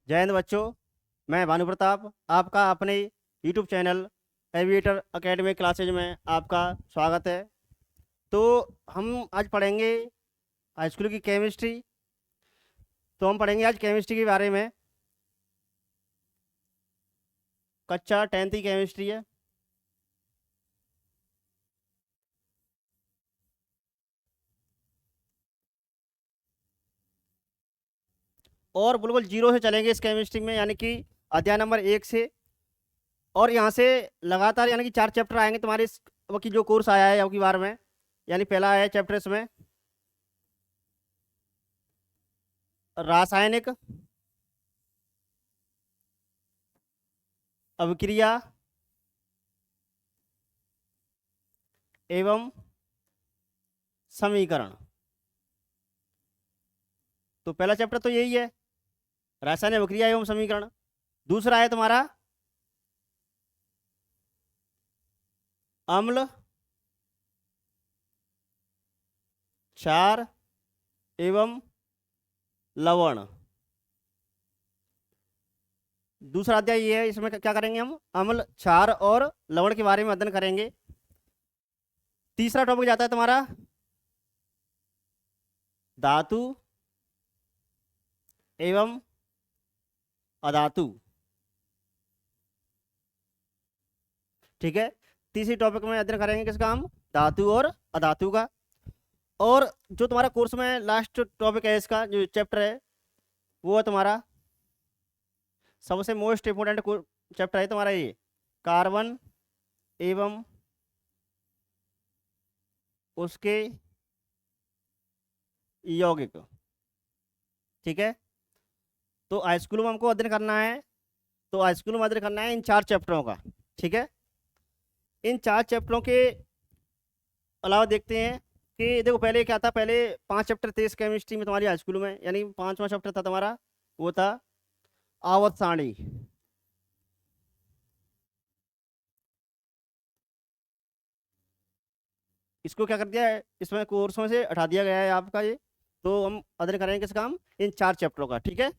जय हिंद बच्चों। मैं भानु प्रताप आपका अपने YouTube channel aviator academy classes में आपका स्वागत है। तो हम आज पढ़ेंगे हाई स्कूल की केमिस्ट्री। तो हम पढ़ेंगे आज केमिस्ट्री के बारे में। कक्षा 10th की केमिस्ट्री है। और बिल्कुल जीरो से चलेंगे इस केमिस्ट्री में, यानी कि अध्याय नंबर 1 से। और यहाँ से लगातार यानी कि 4 चैप्टर आएंगे तुम्हारे इस वक्त जो कोर्स आया है अब की बार में। यानी पहला आया है चैप्टर इसमें रासायनिक अभिक्रिया एवं समीकरण। तो पहला चैप्टर तो यही है, रासायनिक अभिक्रिया एवं समीकरण। दूसरा है तुम्हारा अम्ल, क्षार एवं लवण। दूसरा अध्याय ये है, इसमें क्या करेंगे हम अम्ल, क्षार और लवण के बारे में अध्ययन करेंगे। तीसरा टॉपिक जाता है तुम्हारा धातु एवं अधातु। ठीक है, तीसरी टॉपिक में अध्ययन करेंगे किसका हम, धातु और अधातु का। और जो तुम्हारा कोर्स में लास्ट टॉपिक है इसका जो चैप्टर है वो है तुम्हारा सबसे मोस्ट इम्पोर्टेंट चैप्टर है तुम्हारा ये कार्बन एवं उसके यौगिक। ठीक है, तो हाई स्कूल में हमको अध्ययन करना है। तो हाई स्कूल में अध्ययन करना है इन 4 चैप्टरों का। ठीक है, इन 4 चैप्टरों के अलावा देखते हैं कि देखो पहले क्या था। पहले 5 चैप्टर थे इस केमिस्ट्री में तुम्हारी हाई स्कूल में, यानी 5वां चैप्टर था तुम्हारा वो था आवर्त सारणी। इसको क्या कर दिया है, इसमें कोर्सों से हटा दिया गया है आपका ये। तो हम अध्ययन करेंगे किस काम, इन 4 चैप्टरों का। ठीक है,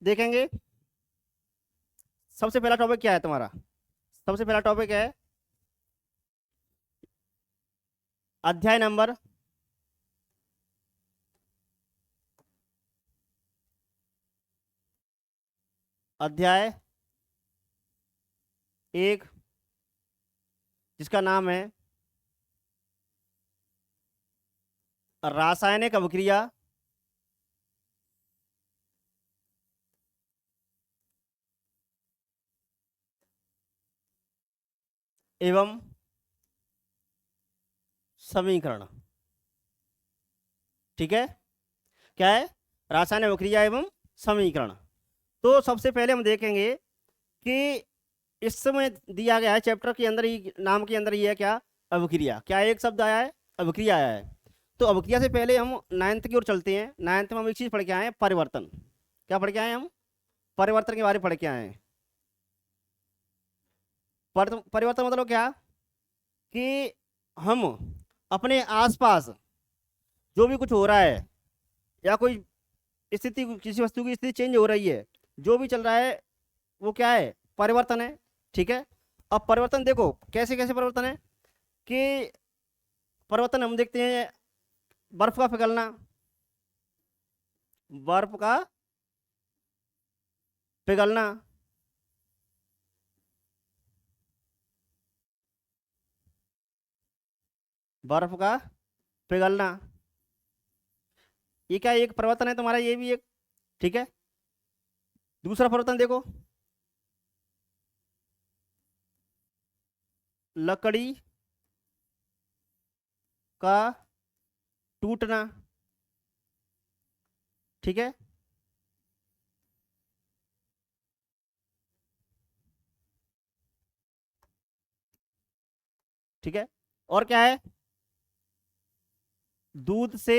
देखेंगे सबसे पहला टॉपिक क्या है तुम्हारा। सबसे पहला टॉपिक है अध्याय नंबर अध्याय 1 जिसका नाम है रासायनिक अभिक्रिया एवं समीकरण। ठीक है, क्या है, रासायनिक अभिक्रिया एवं समीकरण। तो सबसे पहले हम देखेंगे कि इस समय दिया गया है चैप्टर के अंदर ही, नाम के अंदर ही है क्या, अभिक्रिया। क्या एक शब्द आया है, अभिक्रिया आया है। तो अभिक्रिया से पहले हम 9th की ओर चलते हैं। 9th में हम एक चीज पढ़ के आए हैं, परिवर्तन। क्या पढ़ के आए हैं हम, परिवर्तन के बारे में पढ़ के आए हैं। परिवर्तन मतलब क्या कि हम अपने आसपास जो भी कुछ हो रहा है या कोई स्थिति, किसी वस्तु की स्थिति चेंज हो रही है, जो भी चल रहा है वो क्या है, परिवर्तन है। ठीक है, अब परिवर्तन देखो कैसे कैसे परिवर्तन है कि परिवर्तन हम देखते हैं बर्फ का पिघलना, बर्फ का पिघलना, बर्फ का पिघलना, ये क्या एक परिवर्तन है तुम्हारा, ये भी एक। ठीक है, दूसरा परिवर्तन देखो लकड़ी का टूटना। ठीक है, ठीक है, और क्या है, दूध से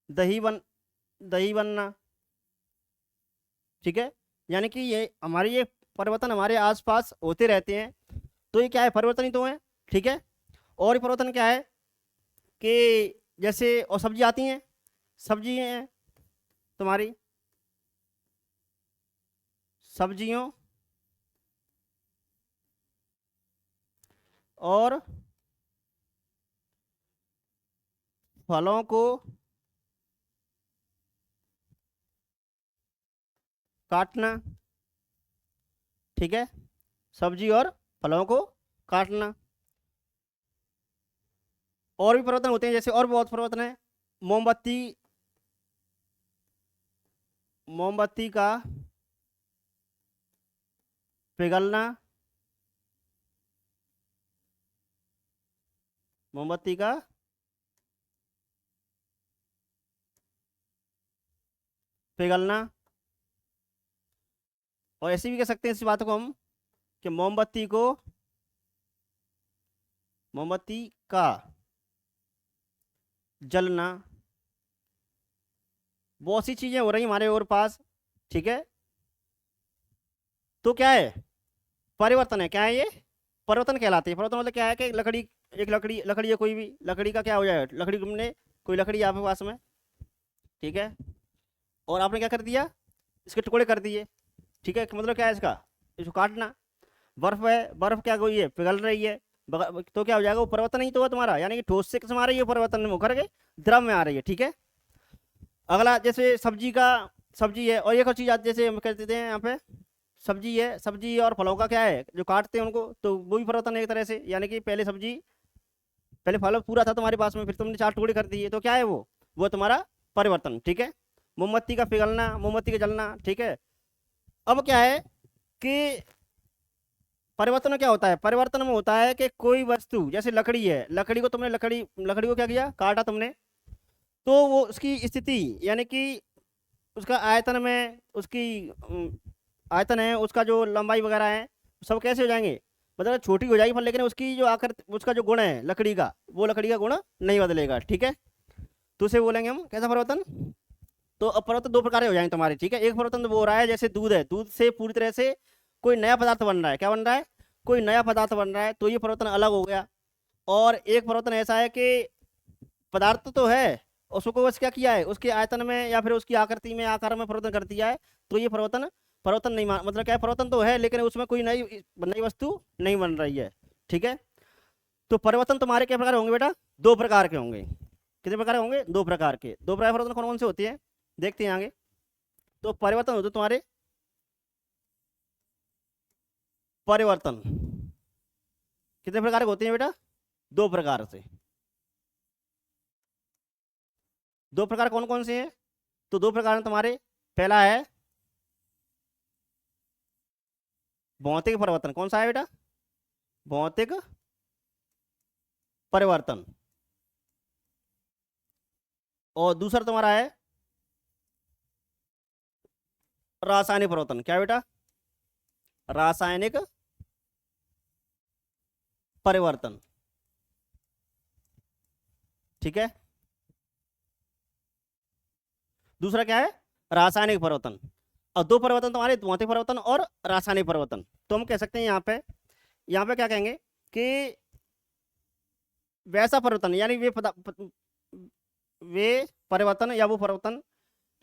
दही दही बनना। ठीक है, यानी कि ये हमारे ये परिवर्तन हमारे आसपास होते रहते हैं। तो ये क्या है, परिवर्तन ही तो है। ठीक है, और ये परिवर्तन क्या है कि जैसे और सब्जी आती हैं, सब्जी हैं तुम्हारी, सब्जियों और फलों को काटना, ठीक है, सब्जी और फलों को काटना। और भी परिवर्तन होते हैं, जैसे और बहुत परिवर्तन है। मोमबत्ती, मोमबत्ती का पिघलना, मोमबत्ती का पिघलना। और ऐसे भी कह सकते हैं इस बात को हम कि मोमबत्ती को, मोमबत्ती का जलना। बहुत सी चीजें हो रही हमारे और पास, ठीक है। तो क्या है, परिवर्तन है। क्या है ये, परिवर्तन कहलाते हैं। परिवर्तन मतलब क्या है कि लकड़ी, एक लकड़ी, लकड़ी है कोई भी लकड़ी का क्या हो जाएगा, लकड़ी तुमने, कोई लकड़ी आपके पास में, ठीक है, और आपने क्या कर दिया, इसके टुकड़े कर दिए, ठीक है। मतलब क्या है इसका, इसको काटना। बर्फ है, बर्फ क्या हुई है, पिघल रही है, तो क्या हो जाएगा, वो परिवर्तन ही तो है तुम्हारा, यानी कि ठोस से किसमें आ रही है, परिवर्तन में होकर के द्रव में आ रही है, ठीक है। अगला जैसे सब्जी का, सब्जी है, और एक और चीज आती है, जैसे हम कह देते हैं यहाँ पे सब्जी है, सब्जी और फलों का क्या है, जो काटते हैं उनको, तो वो भी परिवर्तन है एक तरह से। यानी कि पहले सब्जी, पहले फल पूरा था तुम्हारे पास में, फिर तुमने 4 टुकड़े कर दिए, तो क्या है वो तुम्हारा परिवर्तन, ठीक है। मोमबत्ती का पिघलना, मोमबत्ती का जलना, ठीक है। अब क्या है कि परिवर्तन में क्या होता है, परिवर्तन में होता है कि कोई वस्तु, जैसे लकड़ी है, लकड़ी को तुमने, लकड़ी को क्या किया, काटा तुमने, तो वो उसकी स्थिति, यानी कि उसका आयतन में, उसकी आयतन है, उसका जो लंबाई वगैरह है, सब कैसे हो जाएंगे, मतलब छोटी हो जाएगी, पर लेकिन उसकी जो आकर, उसका जो गुण है लकड़ी का, वो लकड़ी का गुण नहीं बदलेगा, ठीक है। तो उसे बोलेंगे हम कैसा परिवर्तन। तो अब परिवर्तन 2 प्रकार के हो जाएंगे तुम्हारे, ठीक है। एक परिवर्तन तो वो हो रहा है, जैसे दूध है, दूध से पूरी तरह से कोई नया पदार्थ बन रहा है, क्या बन रहा है, कोई नया पदार्थ बन रहा है, तो ये परिवर्तन अलग हो गया। और एक परिवर्तन ऐसा है कि पदार्थ तो है, उसको बस क्या किया है, उसके आयतन में या फिर उसकी आकृति में, आकार में परिवर्तन कर दिया है, तो ये परिवर्तन, परिवर्तन नहीं मान, मतलब क्या है, परिवर्तन तो है लेकिन उसमें कोई नई नई वस्तु नहीं बन रही है, ठीक है। तो परिवर्तन तुम्हारे क्या प्रकार होंगे बेटा, 2 प्रकार के होंगे। कितने प्रकार होंगे, 2 प्रकार के। 2 प्रकार परिवर्तन कौन कौन से होते हैं, देखते हैं आगे। तो परिवर्तन होते तुम्हारे, परिवर्तन कितने प्रकार के होते हैं बेटा, 2 प्रकार से। 2 प्रकार कौन कौन से हैं, तो 2 प्रकार हैं तुम्हारे। पहला है भौतिक परिवर्तन, कौन सा है बेटा, भौतिक परिवर्तन। और दूसरा तुम्हारा है रासायनिक परिवर्तन। क्या बेटा, रासायनिक परिवर्तन, ठीक है। दूसरा क्या है, रासायनिक परिवर्तन। और 2 परिवर्तन तुम्हारे, भौतिक परिवर्तन और रासायनिक परिवर्तन। तो हम कह सकते हैं यहाँ पे क्या कहेंगे कि वैसा परिवर्तन, यानी वे परिवर्तन या वो परिवर्तन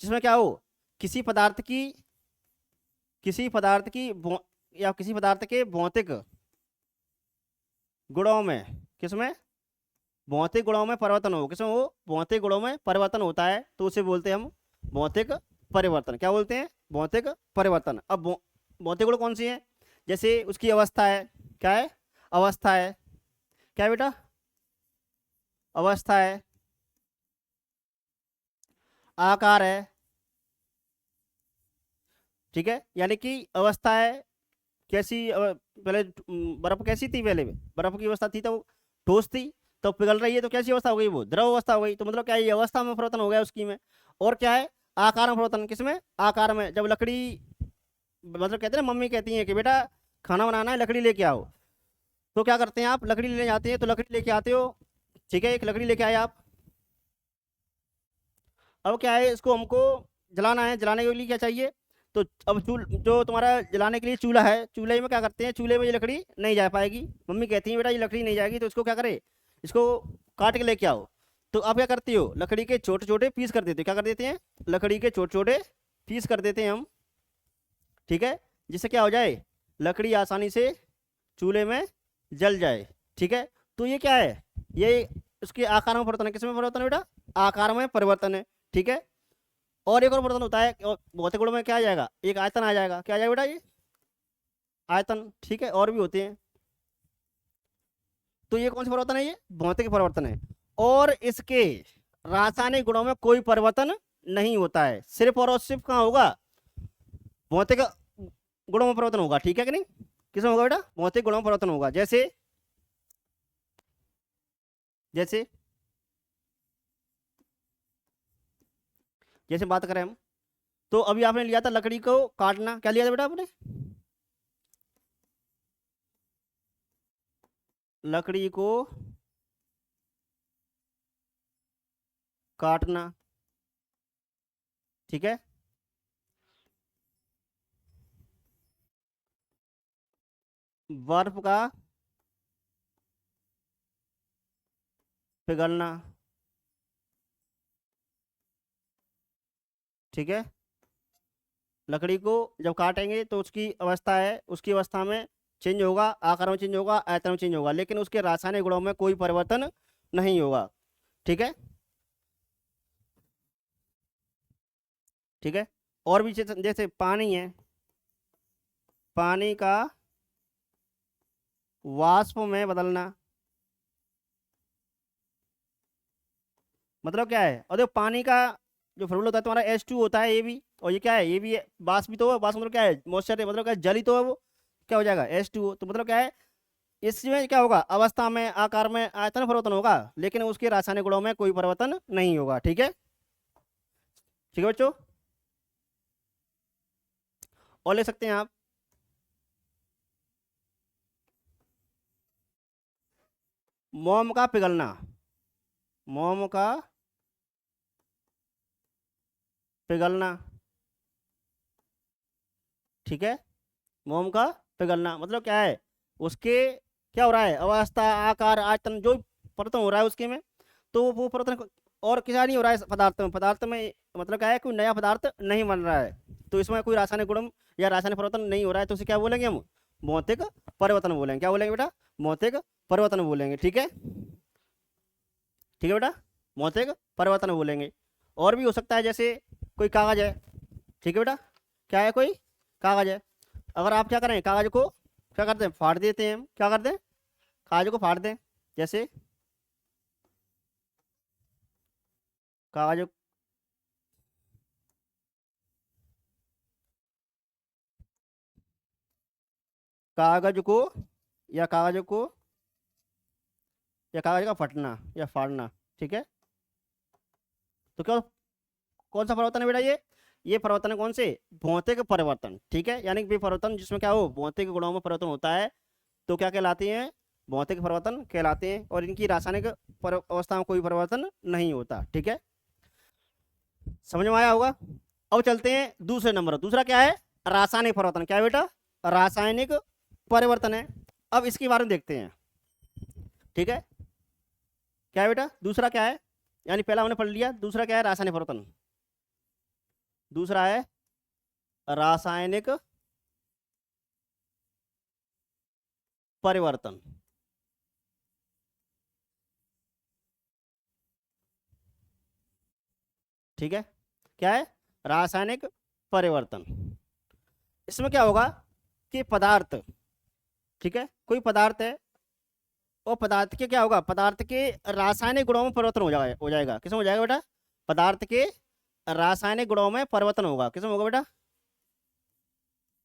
जिसमें क्या हो, किसी पदार्थ की, या किसी पदार्थ के भौतिक गुणों में, किसमें, भौतिक गुणों में परिवर्तन हो, किसमें हो, भौतिक गुणों में परिवर्तन होता है, तो उसे बोलते हैं हम भौतिक परिवर्तन। क्या बोलते हैं, भौतिक परिवर्तन। अब भौतिक गुण कौन सी है, जैसे उसकी अवस्था है, क्या है, अवस्था है, क्या है बेटा, अवस्था है, आकार है, ठीक है। यानी कि अवस्था है कैसी, पहले बर्फ कैसी थी, पहले बर्फ की अवस्था थी तो ठोस थी, तो पिघल रही है तो कैसी अवस्था हो गई, वो द्रव अवस्था हो गई। तो मतलब क्या है, ये अवस्था में परिवर्तन हो गया उसकी में। और क्या है, आकार में परिवर्तन, किसमें, आकार में। जब लकड़ी, मतलब कहते हैं मम्मी कहती है कि बेटा खाना बनाना है, लकड़ी लेके आओ, तो क्या करते हैं आप, लकड़ी लेने जाते हैं, तो लकड़ी लेके आते हो, ठीक है, एक लकड़ी लेके आए आप। अब क्या है, इसको हमको जलाना है, जलाने के लिए क्या चाहिए, तो अब जो तुम्हारा जलाने के लिए चूल्हा है, चूल्हे में क्या करते हैं, चूल्हे में ये लकड़ी नहीं जा पाएगी, मम्मी कहती है बेटा ये लकड़ी नहीं जाएगी, तो इसको क्या करे, इसको काट के लेके आओ। तो आप क्या करते हो, लकड़ी के छोटे छोटे पीस कर देते हो, क्या कर देते हैं, लकड़ी के छोटे छोटे पीस कर देते हैं हम, ठीक है, जिससे क्या हो जाए, लकड़ी आसानी से चूल्हे में जल जाए, ठीक है। तो ये क्या है, ये उसके आकार में परिवर्तन है, किसमें परिवर्तन है बेटा, आकार में परिवर्तन है, ठीक है। और एक और परिवर्तन होता है, और भौतिक गुणों में क्या आ जाएगा, एक आयतन आ जाएगा, क्या आ जाएगा बेटा, ये आयतन, ठीक है, और भी होते हैं। तो ये कौन सा परिवर्तन है, ये भौतिक परिवर्तन है। और इसके रासायनिक गुणों में कोई परिवर्तन नहीं होता है, सिर्फ और सिर्फ कहाँ होगा, भौतिक गुणों में परिवर्तन होगा, ठीक है कि नहीं, किसमें होगा बेटा, भौतिक गुणों में परिवर्तन होगा। जैसे जैसे जैसे बात करें हम, तो अभी आपने लिया था लकड़ी को काटना, क्या लिया था बेटा आपने, लकड़ी को काटना, ठीक है। बर्फ का पिघलना, ठीक है। लकड़ी को जब काटेंगे तो उसकी अवस्था है, उसकी अवस्था में चेंज होगा, आकार में चेंज होगा, आयतन में चेंज होगा, लेकिन उसके रासायनिक गुणों में कोई परिवर्तन नहीं होगा, ठीक है, ठीक है। और भी जैसे जैसे पानी है, पानी का वाष्प में बदलना, मतलब क्या है, और देखो पानी का जो फॉर्मूला होता है तुम्हारा H2 होता है, ये भी, और ये क्या है, ये भी है, वाष्प भी तो है, वाष्प मतलब क्या है, मॉइस्चर है, मतलब क्या है, जल ही तो है वो, क्या हो जाएगा H2O, तो मतलब क्या है, इसमें क्या होगा, अवस्था में, आकार में, आयतन में परिवर्तन होगा, लेकिन उसके रासायनिक गुणों में कोई परिवर्तन नहीं होगा, ठीक है, ठीक है बच्चों। और ले सकते हैं आप, मोम का पिघलना, मोम का पिघलना, ठीक है, मोम का पिघलना मतलब क्या है, उसके क्या हो रहा है, अवस्था, आकार, आयतन, जो परिवर्तन हो रहा है उसके में, तो वो परिवर्तन और क्या नहीं हो रहा है पदार्थ में, पदार्थ में मतलब क्या है, कोई नया पदार्थ नहीं बन रहा है, तो इसमें कोई रासायनिक गुण या रासायनिक परिवर्तन नहीं हो रहा है, तो उसे क्या बोलेंगे हम, भौतिक परिवर्तन बोलेंगे, क्या बोलेंगे बेटा, भौतिक परिवर्तन बोलेंगे, ठीक है, ठीक है बेटा, भौतिक परिवर्तन बोलेंगे। और भी हो सकता है, जैसे कोई कागज है, ठीक है बेटा, क्या है, कोई कागज है, अगर आप क्या करें, कागज को क्या करते हैं, फाड़ देते हैं हम, क्या करते हैं, कागज को फाड़ दें, जैसे कागज, कागज को या कागज को या कागज का फटना या फाड़ना, ठीक है। तो क्या, कौन सा परिवर्तन है बेटा, ये परिवर्तन है कौन से, भौतिक परिवर्तन, ठीक है, यानी कि परिवर्तन जिसमें क्या हो, भौतिक गुणों में परिवर्तन होता है, तो क्या कहलाते हैं, भौतिक परिवर्तन कहलाते हैं, और इनकी रासायनिक अवस्था में कोई परिवर्तन नहीं होता, ठीक है, समझ में आया होगा। अब चलते हैं दूसरे नंबर, दूसरा क्या है, रासायनिक परिवर्तन, क्या है बेटा, रासायनिक परिवर्तन है। अब इसके बारे में देखते हैं, ठीक है, क्या है बेटा, दूसरा क्या है, यानी पहला हमने पढ़ लिया, दूसरा क्या है, रासायनिक परिवर्तन, दूसरा है रासायनिक परिवर्तन, ठीक है, क्या है, रासायनिक परिवर्तन। इसमें क्या होगा कि पदार्थ, ठीक है, कोई पदार्थ है, और पदार्थ के क्या होगा, पदार्थ के रासायनिक गुणों में परिवर्तन हो जाएगा, किसमें हो जाएगा बेटा, पदार्थ के रासायनिक गुणों में परिवर्तन होगा, किसमें होगा बेटा,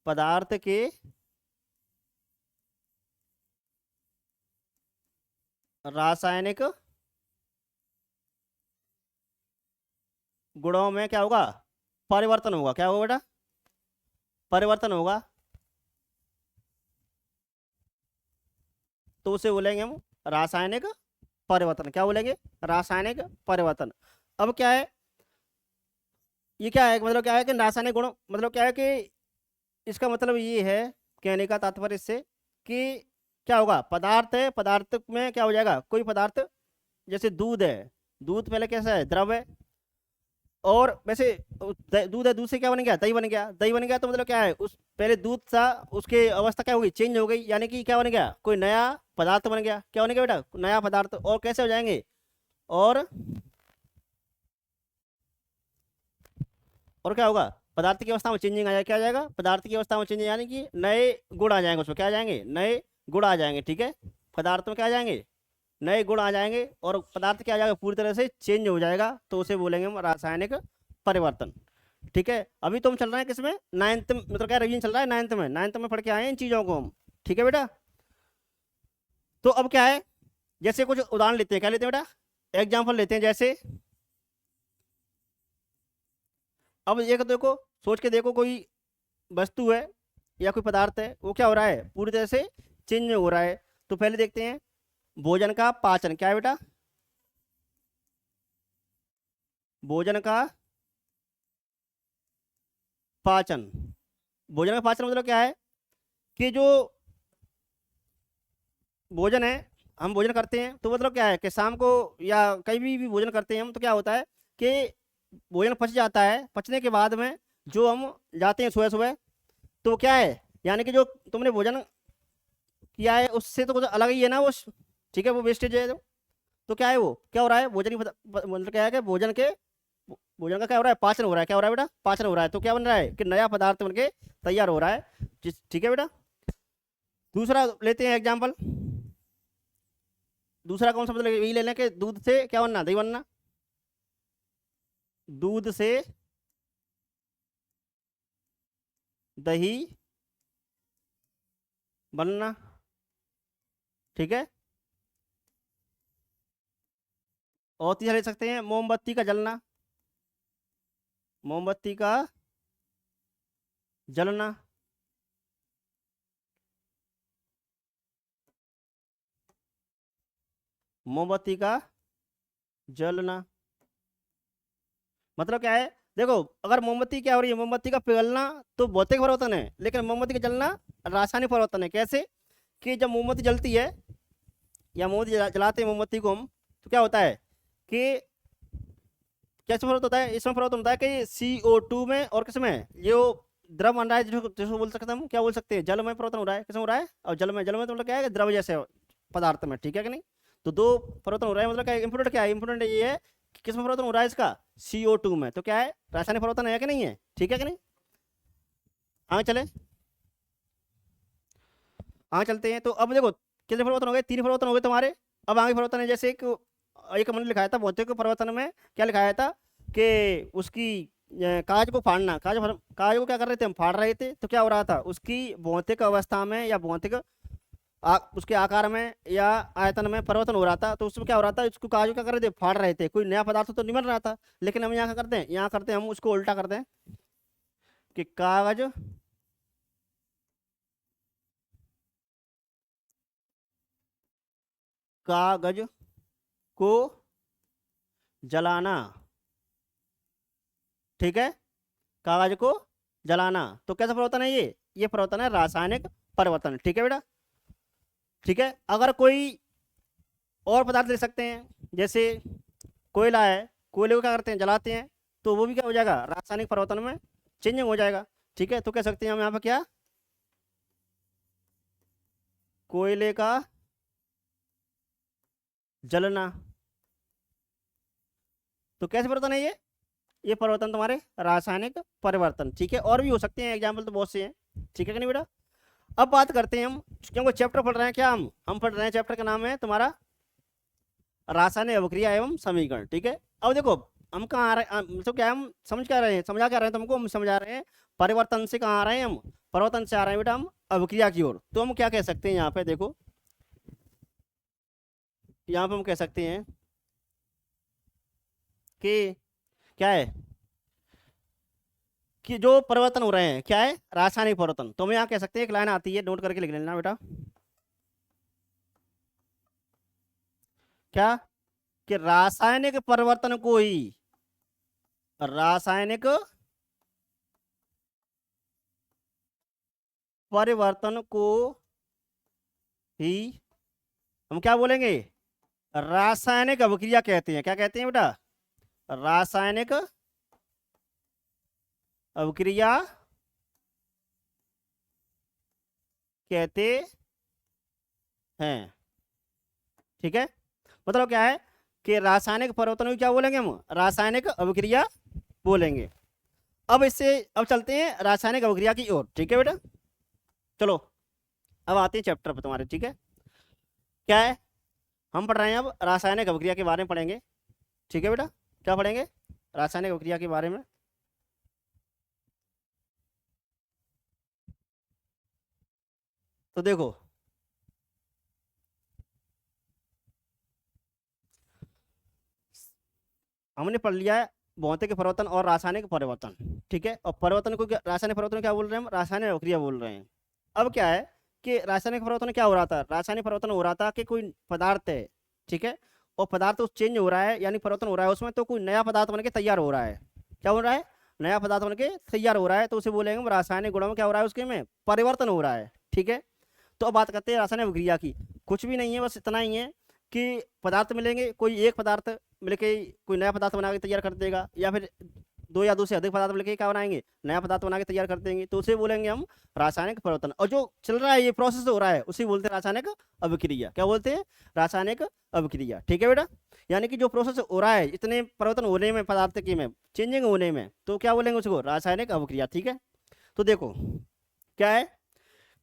पदार्थ के रासायनिक गुणों में क्या होगा, परिवर्तन होगा, क्या होगा बेटा, परिवर्तन होगा, तो उसे बोलेंगे हम रासायनिक परिवर्तन, क्या बोलेंगे, रासायनिक परिवर्तन। अब क्या है, ये क्या है, मतलब क्या है कि रासायनिक गुण, मतलब क्या है कि इसका मतलब ये है, कहने का तात्पर्य इससे कि क्या होगा, पदार्थ है, पदार्थ में क्या हो जाएगा, कोई पदार्थ, जैसे दूध है, दूध पहले कैसा है, द्रव है। और वैसे दूध है, दूध से क्या बन गया, दही बन गया। दही बन गया तो मतलब क्या है, उस पहले दूध था, उसकी अवस्था क्या हो गई, चेंज हो गई, यानी कि क्या बन गया, कोई नया पदार्थ बन गया। क्या बन गया बेटा, नया पदार्थ। और कैसे हो जाएंगे, और क्या होगा, पदार्थ की अवस्था में चेंजिंग आ जाएगा। क्या आ जाएगा, पदार्थ की अवस्था में चेंजिंग, यानी कि नए गुण आ जाएंगे उसमें। क्या आ जाएंगे, नए गुण आ जाएंगे। ठीक है, पदार्थ में क्या आ जाएंगे, नए गुण आ जाएंगे। और पदार्थ क्या आ जाएगा, पूरी तरह से चेंज हो जाएगा, तो उसे बोलेंगे हम रासायनिक परिवर्तन। ठीक है, अभी तो हम चल रहे हैं किसमें, नाइन्थ, मतलब क्या रिवीजन चल रहा है, नाइन्थ में। नाइन्थ में पढ़ के आए हैं इन चीजों को हम। ठीक है बेटा, तो अब क्या है, जैसे कुछ उदाहरण लेते हैं। क्या लेते हैं बेटा, एग्जाम्पल लेते हैं। जैसे अब एक देखो, सोच के देखो, कोई वस्तु है या कोई पदार्थ है, वो क्या हो रहा है, पूरी तरह से चेंज हो रहा है। तो पहले देखते हैं भोजन का पाचन। क्या है बेटा, भोजन का पाचन। भोजन का पाचन मतलब क्या है, कि जो भोजन है, हम भोजन करते हैं तो मतलब क्या है, कि शाम को या कहीं भी भोजन करते हैं हम, तो क्या होता है कि भोजन पच जाता है। पचने के बाद में जो हम जाते हैं सुबह सुबह, तो क्या है, यानी कि जो तुमने भोजन किया है उससे तो कुछ अलग ही है ना वो। ठीक है, वो वेस्टेज है। तो क्या है, वो क्या हो रहा है, भोजन की मतलब क्या है कि भोजन का क्या हो रहा है, पाचन हो रहा है। क्या हो रहा है बेटा, पाचन हो रहा है। तो क्या बन रहा है, कि नया पदार्थ बन के तैयार हो रहा है। ठीक है बेटा, दूसरा लेते हैं एग्जाम्पल। दूसरा कौन सा, मतलब यही लेना कि दूध से क्या बनना, दही बनना। दूध से दही बनना। ठीक है, और तीसरा ले सकते हैं मोमबत्ती का जलना। मोमबत्ती का जलना। मोमबत्ती का जलना मतलब क्या है, देखो, अगर मोमबत्ती क्या हो रही है, मोमबत्ती का पिघलना तो भौतिक परिवर्तन है, लेकिन मोमबत्ती का जलना रासायनिक परिवर्तन है। कैसे, कि जब मोमबत्ती जलती है या मोमबत्ती जलाते हैं मोमबत्ती को हम, तो क्या होता है कि कैसे परिवर्तन होता है, इसमें परिवर्तन होता है कि CO2 में, और किसमें, जो द्रव बन रहा है, जिसको जिसको बोल सकते हैं हम, क्या बोल सकते हैं, जल में परिवर्तन हो रहा है। किसमें हो रहा है, और जल में तो मतलब क्या है, कि द्रव जैसे पदार्थ में। ठीक है कि नहीं, तो दो परिवर्तन हो रहा है, मतलब क्या इंपोर्टेंट, क्या है इंपोर्टेंट, ये है कि किसमें परिवर्तन हो रहा है, इसका CO2 में। तो क्या है, रासायनिक परिवर्तन है कि नहीं है। ठीक है कि नहीं, आगे चले, आगे चलते हैं। तो अब देखो कितने परिवर्तन हो गए, 3 परिवर्तन हो गए तुम्हारे। अब आगे परिवर्तन है, जैसे एक एक मैंने लिखाया था भौतिक परिवर्तन में, क्या लिखाया था कि उसकी कागज को फाड़ना। कागज को क्या कर रहे थे, हम फाड़ रहे थे। तो क्या हो रहा था, उसकी भौतिक अवस्था में या भौतिक उसके आकार में या आयतन में परिवर्तन हो रहा था। तो उसमें क्या हो रहा था, उसको कागज को क्या कर रहे थे, फाड़ रहे थे। कोई नया पदार्थ तो नहीं बन रहा था। लेकिन हम यहाँ क्या करते हैं, यहाँ करते हैं हम उसको उल्टा करते हैं, कि कागज कागज को जलाना। ठीक है, कागज को जलाना। तो कैसा परिवर्तन है ये परिवर्तन है रासायनिक परिवर्तन। ठीक है बेटा, ठीक है। अगर कोई और पदार्थ ले सकते हैं, जैसे कोयला है, कोयले को क्या करते हैं, जलाते हैं। तो वो भी क्या हो जाएगा, रासायनिक परिवर्तन में चेंजिंग हो जाएगा। ठीक है, तो कह सकते हैं हम यहाँ पे क्या, कोयले का जलना। तो कैसे परिवर्तन है ये परिवर्तन तुम्हारे रासायनिक परिवर्तन। ठीक है, और भी हो सकते हैं, एग्जाम्पल तो बहुत से हैं। ठीक है कि नहीं बेटा, अब बात करते हैं हम, क्योंकि चैप्टर पढ़ रहे हैं, क्या हम पढ़ रहे हैं, चैप्टर का नाम है तुम्हारा रासायनिक अभिक्रिया एवं समीकरण। ठीक है, अब देखो हम कहाँ आ रहे हैं, मतलब क्या हम समझ क्या रहे हैं, समझा क्या रहे हैं तुमको, हम समझा रहे हैं परिवर्तन से कहाँ आ रहे हैं, हम परिवर्तन से आ रहे हैं बेटा, हम अभिक्रिया की ओर। तो हम क्या कह सकते हैं यहाँ पे, देखो यहाँ पे हम कह सकते हैं कि क्या है, कि जो परिवर्तन हो रहे हैं क्या है, रासायनिक परिवर्तन। तो हम यहाँ कह सकते हैं, एक लाइन आती है, नोट करके लिख लेना बेटा, क्या, कि रासायनिक परिवर्तन को ही हम क्या बोलेंगे, रासायनिक अभिक्रिया कहते हैं। क्या कहते हैं बेटा? रासायनिक अभिक्रिया कहते हैं। ठीक है, मतलब क्या है कि रासायनिक परिवर्तन को क्या बोलेंगे हम? रासायनिक अभिक्रिया बोलेंगे। अब चलते हैं रासायनिक अभिक्रिया की ओर। ठीक है बेटा, चलो अब आते हैं चैप्टर पर तुम्हारे। ठीक है, क्या है हम पढ़ रहे हैं? अब रासायनिक अभिक्रिया के बारे में पढ़ेंगे। ठीक है बेटा, क्या पढ़ेंगे? रासायनिक अभिक्रिया के बारे में। तो देखो, हमने पढ़ लिया है भौतिक परिवर्तन और रासायनिक परिवर्तन। ठीक है, और परिवर्तन को रासायनिक परिवर्तन क्या बोल रहे हैं हम? रासायनिक अभिक्रिया बोल रहे हैं। अब क्या है कि रासायनिक परिवर्तन क्या हो रहा था? रासायनिक परिवर्तन हो रहा था कि कोई पदार्थ है, ठीक है, और पदार्थ चेंज हो रहा है, यानी परिवर्तन हो रहा है उसमें, तो कोई नया पदार्थ बन के तैयार हो रहा है। क्या हो रहा है? नया पदार्थ बन के तैयार हो रहा है, तो उसे बोलेंगे हम रासायनिक गुणों में क्या हो रहा है, उसके में परिवर्तन हो रहा है। ठीक है, तो अब बात करते हैं रासायनिक अभिक्रिया की। कुछ भी नहीं है, बस इतना ही है कि पदार्थ मिलेंगे, कोई एक पदार्थ मिलके कोई नया पदार्थ बना के तैयार कर देगा, या फिर दो या दो से अधिक पदार्थ मिलके क्या बनाएंगे? नया पदार्थ बना के तैयार कर देंगे, तो उसे बोलेंगे हम रासायनिक परिवर्तन। और जो चल रहा है, ये प्रोसेस हो रहा है, उसे बोलते हैं रासायनिक अभिक्रिया। क्या बोलते हैं? रासायनिक अभिक्रिया। ठीक है बेटा, यानी कि जो प्रोसेस हो रहा है इतने परिवर्तन होने में, पदार्थ की में चेंजिंग होने में, तो क्या बोलेंगे उसको? रासायनिक अभिक्रिया। ठीक है, तो देखो क्या है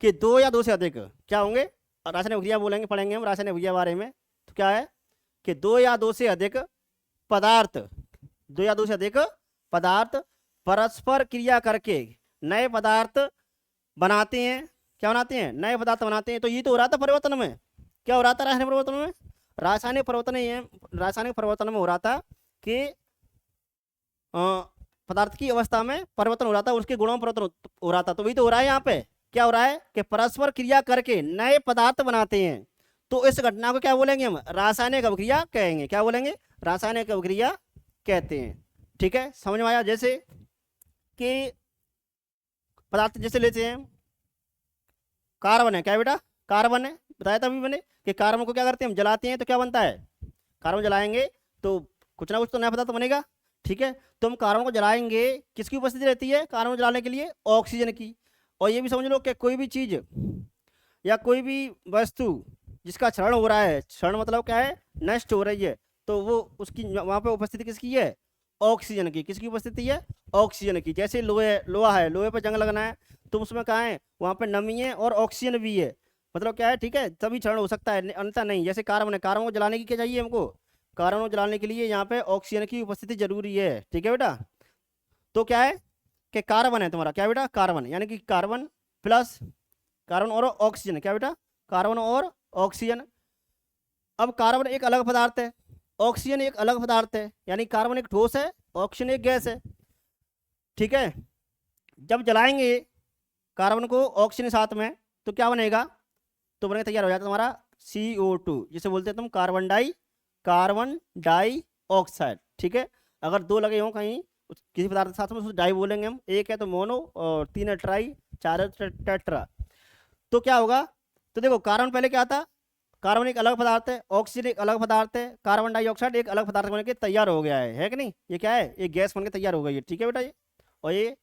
कि दो या दो से अधिक क्या होंगे? रासायनिक अभिक्रिया बोलेंगे, पढ़ेंगे हम रासायनिक अभिक्रिया बारे में। तो क्या है कि दो या दो से अधिक पदार्थ, दो या दो से अधिक पदार्थ परस्पर क्रिया करके नए पदार्थ बनाते हैं। क्या बनाते हैं? नए पदार्थ बनाते हैं। तो ये तो हो रहा था परिवर्तन में। क्या हो रहा था रासायनिक परिवर्तन में? रासायनिक परिवर्तन में हो रहा था कि पदार्थ की अवस्था में परिवर्तन हो रहा था, उसके गुणों में परिवर्तन हो रहा था। तो वही तो हो रहा है यहाँ पे। क्या हो रहा है कि परस्पर क्रिया करके नए पदार्थ बनाते हैं, तो इस घटना को क्या बोलेंगे हम? रासायनिक अभिक्रिया कहेंगे। क्या बोलेंगे? रासायनिक अभिक्रिया कहते हैं। ठीक है, समझ में आया? जैसे कि पदार्थ जैसे लेते हैं, कार्बन है। क्या बेटा? कार्बन है, बताया था अभी मैंने कि कार्बन को क्या करते हैं हम? जलाते हैं, तो क्या बनता है? कार्बन जलाएंगे तो कुछ ना कुछ तो नया पदार्थ बनेगा। ठीक है, तो हम कार्बन को जलाएंगे, किसकी उपस्थिति रहती है कार्बन को जलाने के लिए? ऑक्सीजन की। और ये भी समझ लो कि कोई भी चीज या कोई भी वस्तु जिसका क्षरण हो रहा है, क्षरण मतलब क्या है? नष्ट हो रही है, तो वो उसकी वहां पे उपस्थिति किसकी है? ऑक्सीजन की। किसकी उपस्थिति है? ऑक्सीजन की। जैसे लोहा है, लोहे पर जंग लगना है, तो उसमें कहाँ है? वहां पे नमी है और ऑक्सीजन भी है। मतलब क्या है? ठीक है, तभी क्षरण हो सकता है, अन्यथा नहीं। जैसे कार्बन है, कार्बन को जलाने की क्या चाहिए हमको? कार्बन को जलाने के लिए यहाँ पे ऑक्सीजन की उपस्थिति जरूरी है। ठीक है बेटा, तो क्या है कि कार्बन है तुम्हारा। क्या बेटा? कार्बन, यानी कि कार्बन प्लस कार्बन और ऑक्सीजन। क्या बेटा? कार्बन और ऑक्सीजन। अब कार्बन एक अलग पदार्थ है, ऑक्सीजन एक अलग पदार्थ है, यानी कार्बन एक ठोस है, ऑक्सीजन एक गैस है। ठीक है, जब जलाएंगे कार्बन को ऑक्सीजन साथ में, तो क्या बनेगा? तो बनकर तैयार हो जाता है तुम्हारा CO2, जिसे बोलते हैं तुम कार्बन डाई ऑक्साइड। ठीक है, अगर दो लगे हों कहीं किसी पदार्थ के साथ में, उसको डाई बोलेंगे हम। एक है तो मोनो, और तीन है ट्राई, चार है टेट्रा। तो क्या होगा? तो देखो, कार्बन पहले क्या था? कार्बन एक अलग पदार्थ है, ऑक्सीजन एक अलग पदार्थ है, कार्बन डाइऑक्साइड एक अलग पदार्थ बनकर तैयार हो गया है कि नहीं? ये क्या है? एक गैस बनकर तैयार हो गई है। ठीक है बेटा, ये और ये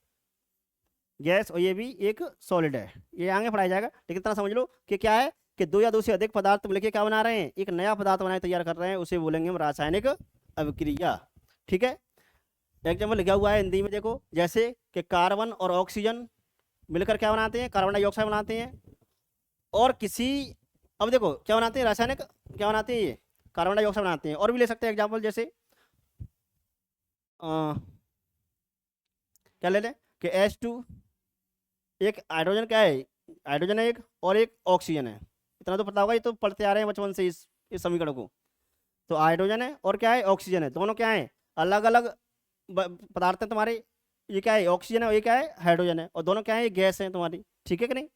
गैस, और ये भी एक सॉलिड है। ये आगे पढ़ाया जाएगा, लेकिन इतना समझ लो कि क्या है कि दो या दो से अधिक पदार्थ मिलकर क्या बना रहे हैं? एक नया पदार्थ बनाए तैयार कर रहे हैं, उसे बोलेंगे हम रासायनिक अभिक्रिया। ठीक है, एग्जाम्पल लिखा हुआ है हिंदी में, देखो, जैसे कि कार्बन और ऑक्सीजन मिलकर क्या बनाते हैं? कार्बन डाइऑक्साइड बनाते हैं। और किसी, अब देखो क्या बनाते हैं? रासायनिक क्या बनाते हैं? ये कार्बन डाइऑक्साइड बनाते हैं। और भी ले सकते हैं एग्जाम्पल, जैसे क्या ले लें कि H2, एक हाइड्रोजन क्या है? हाइड्रोजन है एक, और एक ऑक्सीजन है। इतना तो पता होगा, ये तो पढ़ते आ रहे हैं बचपन से इस समीकरण को। तो हाइड्रोजन है और क्या है? ऑक्सीजन है। दोनों क्या है? अलग अलग पदार्थ हैं तुम्हारे। ये क्या है? ऑक्सीजन है, और ये क्या है? हाइड्रोजन है। और दोनों क्या है? ये गैस है तुम्हारी। ठीक है कि नहीं?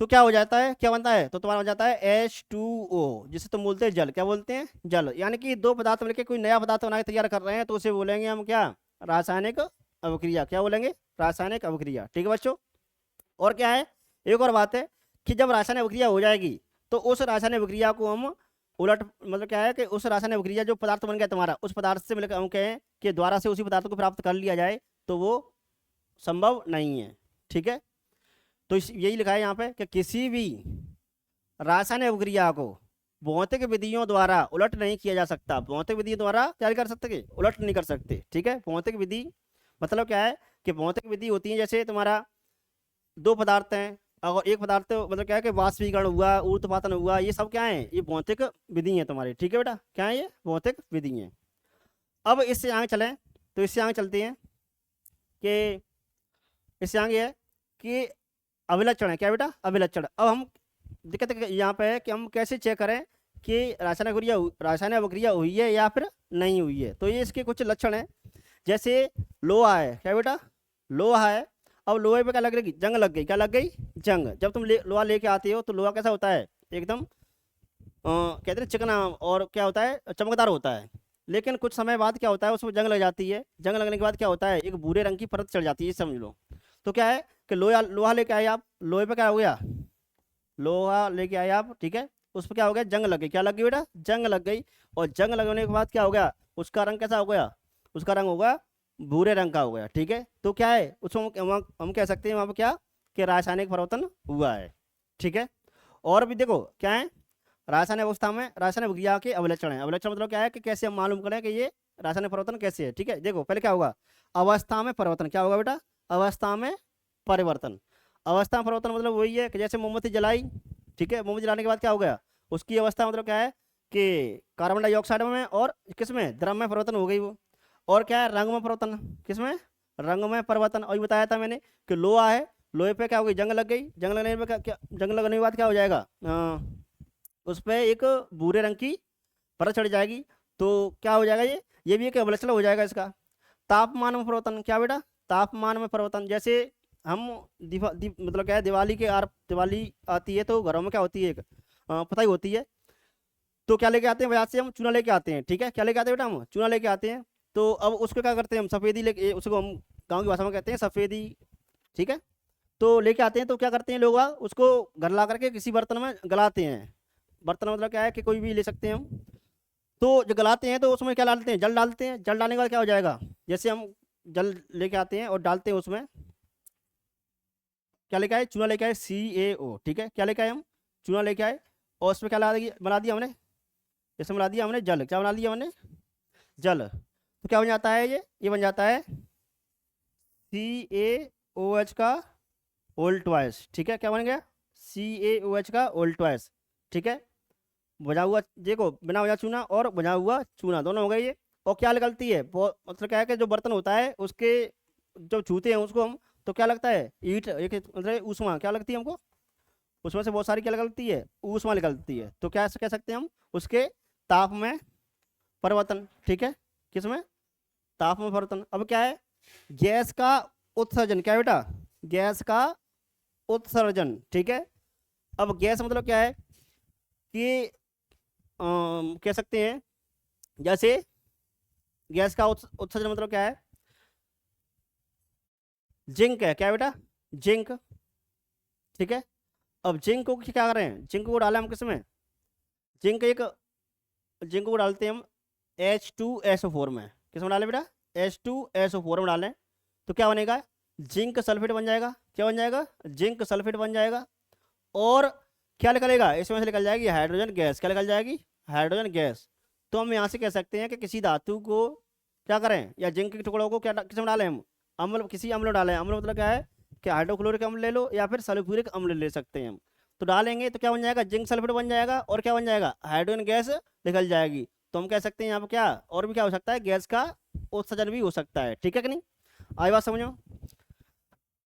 तो क्या हो जाता है? क्या बनता है? तो तुम्हारा हो जाता है H2O, जिसे तुम बोलते हैं जल। क्या बोलते हैं? जल। यानी कि दो पदार्थ मिलकर कोई नया पदार्थ बना के तैयार कर रहे हैं, तो उसे बोलेंगे हम क्या? रासायनिक अभिक्रिया। क्या बोलेंगे? रासायनिक अभिक्रिया। ठीक है बच्चों, और क्या है? एक और बात है कि जब रासायनिक अभिक्रिया हो जाएगी, तो उस रासायनिक अभिक्रिया को हम उलट मतलब क्या है कि उस रासायनिक अभिक्रिया जो पदार्थ बन गया तुम्हारा, उस पदार्थ से मिलकर हम कहें कि द्वारा से उसी पदार्थ को प्राप्त कर लिया जाए, तो वो संभव नहीं है। ठीक है, तो यही लिखा है यहाँ पे कि किसी भी रासायनिक अभिक्रिया को भौतिक विधियों द्वारा उलट नहीं किया जा सकता। भौतिक विधि द्वारा क्या नहीं कर सकते, उलट नहीं कर सकते। ठीक है, भौतिक विधि मतलब क्या है कि भौतिक विधि होती है जैसे तुम्हारा दो पदार्थ हैं, और एक पदार्थ मतलब क्या है कि वाष्पीकरण हुआ, ऊर्ध्वपातन हुआ, ये सब क्या है, ये भौतिक विधि है तुम्हारी। ठीक है बेटा, क्या है ये भौतिक विधि है। अब इससे आगे चलें, तो इससे आगे चलते हैं कि इससे आगे है कि अभिलक्षण है। क्या बेटा, अभिलक्षण। अब हम दिक्कत यहाँ पे है कि हम कैसे चेक करें कि रासायनिक अभिक्रिया हुई है या फिर नहीं हुई है। तो ये इसके कुछ लक्षण हैं। जैसे लोहा है, क्या बेटा, लोहा है। अब लोहे पे क्या लग रही, जंग लग गई। क्या लग गई, जंग। जब तुम लोहा लेके आते हो तो लोहा कैसा होता है, एकदम कहते हैं चिकना, और क्या होता है, चमकदार होता है। लेकिन कुछ समय बाद क्या होता है, उसमें जंग लग जाती है। जंग लगने के बाद क्या होता है, एक भूरे रंग की परत चढ़ जाती है, समझ लो। तो क्या है कि लोहा लोहा लेके आए आप, लोहे पे क्या हो गया, लोहा लेके आए आप, ठीक है, उस पर क्या हो गया, जंग लग गई। क्या लग गई बेटा, जंग लग गई। और जंग लगने के बाद क्या हो गया, उसका रंग कैसा हो गया, उसका रंग होगा भूरे रंग का हो गया। ठीक है, तो क्या है उसको हम कह सकते हैं वहाँ पे क्या, कि रासायनिक परिवर्तन हुआ है। ठीक है, और भी देखो क्या है, रासायनिक अवस्था में रासायनिक अभिक्रिया के अभिलक्षण है। अभिलक्षण मतलब क्या है कि कैसे हम मालूम करें कि ये रासायनिक परिवर्तन कैसे है। ठीक है, देखो पहले क्या होगा, अवस्था में परिवर्तन। क्या होगा बेटा, अवस्था में परिवर्तन। अवस्था में परिवर्तन मतलब वही है कि जैसे मोमबत्ती जलाई, ठीक है, मोमबत्ती जलाने के बाद क्या हो गया, उसकी अवस्था मतलब क्या है कि कार्बन डाइऑक्साइड में और किसमें, द्रव में परिवर्तन हो गई वो। और क्या है, रंग में परिवर्तन, किसमें, रंग में परिवर्तन। और बताया था मैंने कि लोहा है, लोहे पे क्या हो गई, जंग लग गई। जंग लगने पे जंग लगने के बाद क्या हो जाएगा, उस पर एक भूरे रंग की परत चढ़ जाएगी। तो क्या हो जाएगा, ये भी एक अभिलक्षण हो जाएगा इसका। तापमान में परिवर्तन। क्या बेटा, तापमान में परिवर्तन। जैसे हम मतलब क्या है, दिवाली आती है तो घरों में क्या होती है, एक पताई होती है। तो क्या लेके आते हैं बाजार से, हम चूना लेके आते हैं। ठीक है, क्या लेके आते हैं बेटा, हम चूना लेके आते हैं। तो अब उसको क्या करते हैं, हम सफ़ेदी लेके, उसको हम गाँव की भाषा में कहते हैं सफ़ेदी। ठीक है, तो लेके आते हैं तो क्या करते हैं लोग उसको घर ला करके किसी बर्तन में गलाते हैं। बर्तन मतलब क्या है कि कोई भी ले सकते हैं हम। तो जो गलाते हैं तो उसमें क्या डालते हैं, जल डालते हैं। जल डालने के बाद क्या हो जाएगा, जैसे हम जल लेके आते हैं और डालते हैं उसमें, क्या लेके आए, चूना लेके आए, CaO। ठीक है, क्या लेके आए हम, चूना लेके आए। और उसमें क्या बना दिया हमने, जैसे बना दिया हमने जल। क्या बना दिया हमने, जल। तो क्या बन जाता है, ये बन जाता है CaOH का होल ट्वाइस। ठीक है, क्या बन गया, CaOH का होल ट्वाइस। ठीक है, बजा हुआ, देखो बिना वजह चूना और बजा हुआ चूना दोनों हो गए ये। और क्या निकलती है, मतलब क्या है कि जो बर्तन होता है उसके जो छूते हैं उसको हम, तो क्या लगता है, ईट, एक मतलब ऊष्मा क्या लगती है हमको, उसमें से बहुत सारी क्या निकलती है, ऊष्मा निकलती है। तो क्या कह सकते हैं हम उसके ताप में परिवर्तन। ठीक है, किसमें, ताप में परिवर्तन। अब क्या है, गैस का उत्सर्जन। क्या है बेटा, गैस का उत्सर्जन। ठीक है, अब गैस मतलब क्या है कि कह सकते हैं जैसे गैस का उत्सर्जन मतलब क्या है, जिंक है। क्या है बेटा, जिंक। ठीक है, अब जिंक को क्या करें, जिंक को डालें हम किसमें, जिंक एक जिंक को डालते हैं हम H2SO4 में। किसमें डालें बेटा, H2SO4 में डालें। तो क्या बनेगा, जिंक सल्फेट बन जाएगा। क्या बन जाएगा, जिंक सल्फेट बन जाएगा। और क्या निकलेगा, इसमें से निकल जाएगी हाइड्रोजन गैस। क्या निकल जाएगी, हाइड्रोजन गैस। तो हम यहाँ से कह सकते हैं कि किसी धातु को क्या करें, या जिंक के टुकड़ों को क्या किसमें डालें हम, अम्ल, किसी अम्ल में डालें। अम्ल मतलब क्या है कि हाइड्रोक्लोरिक अम्ल ले लो या फिर सल्फ्यूरिक अम्ल ले सकते हैं हम। तो डालेंगे तो क्या बन जाएगा, जिंक सल्फेट बन जाएगा। और क्या बन जाएगा, हाइड्रोजन गैस निकल जाएगी। तो हम कह सकते हैं यहाँ पर क्या, और भी क्या हो सकता है, गैस का उत्सर्जन भी हो सकता है। ठीक है कि नहीं, आई बात समझो।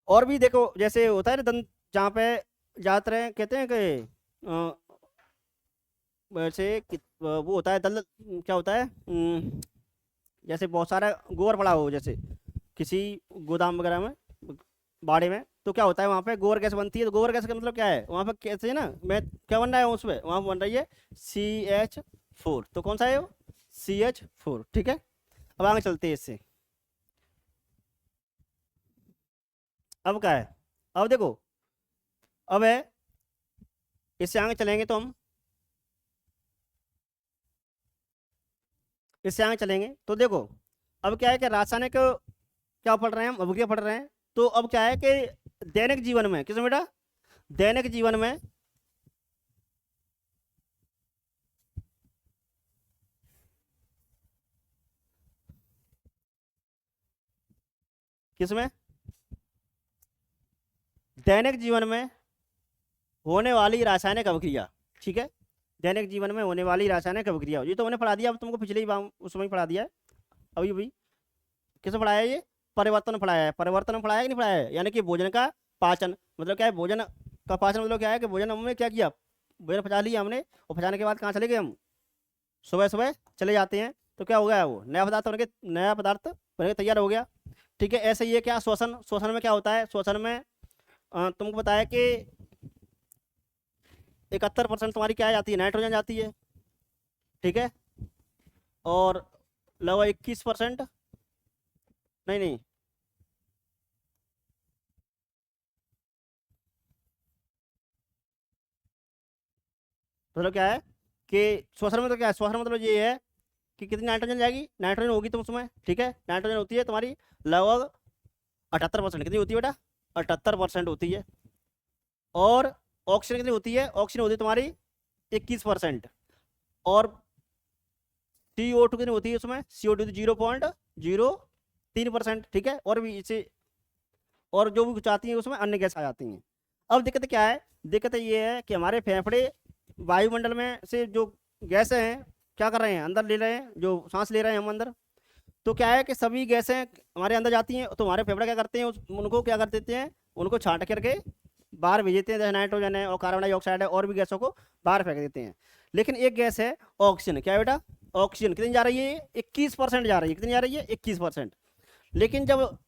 और भी देखो जैसे होता है ना दंत, जहाँ पे जाते रहे कहते हैं कि वैसे वो होता है दल, क्या होता है, जैसे बहुत सारा गोबर पड़ा हो, जैसे किसी गोदाम वगैरह में, बाड़े में, तो क्या होता है वहाँ पे गोबर गैस बनती है। तो गोबर गैस का मतलब क्या है, वहाँ पे कैसे है ना, मैं क्या बन रहा है उसमें, वहाँ पे बन रही है CH4। तो कौन सा है वो, CH4। ठीक है, अब आगे चलते हैं इससे। अब क्या है, अब देखो, अब है, इससे आगे चलेंगे तो हम इससे आगे चलेंगे तो देखो, अब क्या है कि रासायनिक क्या पढ़ रहे हैं हम, अभिक्रिया पढ़ रहे हैं। तो अब क्या है कि दैनिक जीवन में, किसमें बेटा, दैनिक जीवन में किसमें, दैनिक जीवन में होने वाली रासायनिक अभिक्रिया, ठीक है, दैनिक जीवन में होने वाली रासायनिक अभिक्रिया, ये तो मैंने पढ़ा दिया, अब तुमको पिछले ही उसमें ही पढ़ा दिया है। अभी अभी किसमें पढ़ाया है ये, परिवर्तन पढ़ाया है, परिवर्तन में पढ़ाया है कि नहीं पढ़ाया है, यानी कि भोजन का पाचन, मतलब क्या है, भोजन का पाचन मतलब क्या है कि भोजन हमने क्या किया, भोजन पचा लिया हमने, और पचाने के बाद कहाँ चले गए हम, सुबह सुबह चले जाते हैं, तो क्या हो गया, वो नया पदार्थ बन के, नया पदार्थ बन के तैयार हो गया। ठीक है, ऐसे ये क्या शोषण, शोषण में क्या होता है, शोषण में तुमको बताया कि 71% तुम्हारी क्या जाती है, नाइट्रोजन जाती है, ठीक है, और लगभग 21%, नहीं नहीं, मतलब क्या है कि शोषण में तो क्या है, शोषण मतलब ये है कि कितनी नाइट्रोजन जाएगी, नाइट्रोजन होगी तुम उसमें, ठीक है, नाइट्रोजन होती है तुम्हारी लगभग 78%, कितनी होती है बेटा, 78% होती है। और ऑक्सीजन कितनी होती है, ऑक्सीजन होती है तुम्हारी 21%। और CO2 कितनी होती है उसमें, CO2 0.03%, ठीक है, और भी इसे, और जो भी कुछ आती है उसमें अन्य गैस आ जाती हैं। अब दिक्कत क्या है, दिक्कत ये है कि हमारे फेफड़े वायुमंडल में से जो गैसें हैं क्या कर रहे हैं, अंदर ले रहे हैं, जो सांस ले रहे हैं हम अंदर, तो क्या है कि सभी गैसें हमारे अंदर जाती हैं, तो हमारे फेफड़े क्या करते हैं, उनको क्या कर देते हैं, उनको छांट करके बाहर भेज देते हैं, जैसे नाइट्रोजन है और कार्बन डाइऑक्साइड है और भी गैसों को बाहर फेंक देते हैं। लेकिन एक गैस है ऑक्सीजन, क्या है बेटा, ऑक्सीजन कितनी जा रही है, 21% जा रही है, कितनी जा रही है, 21%। लेकिन जब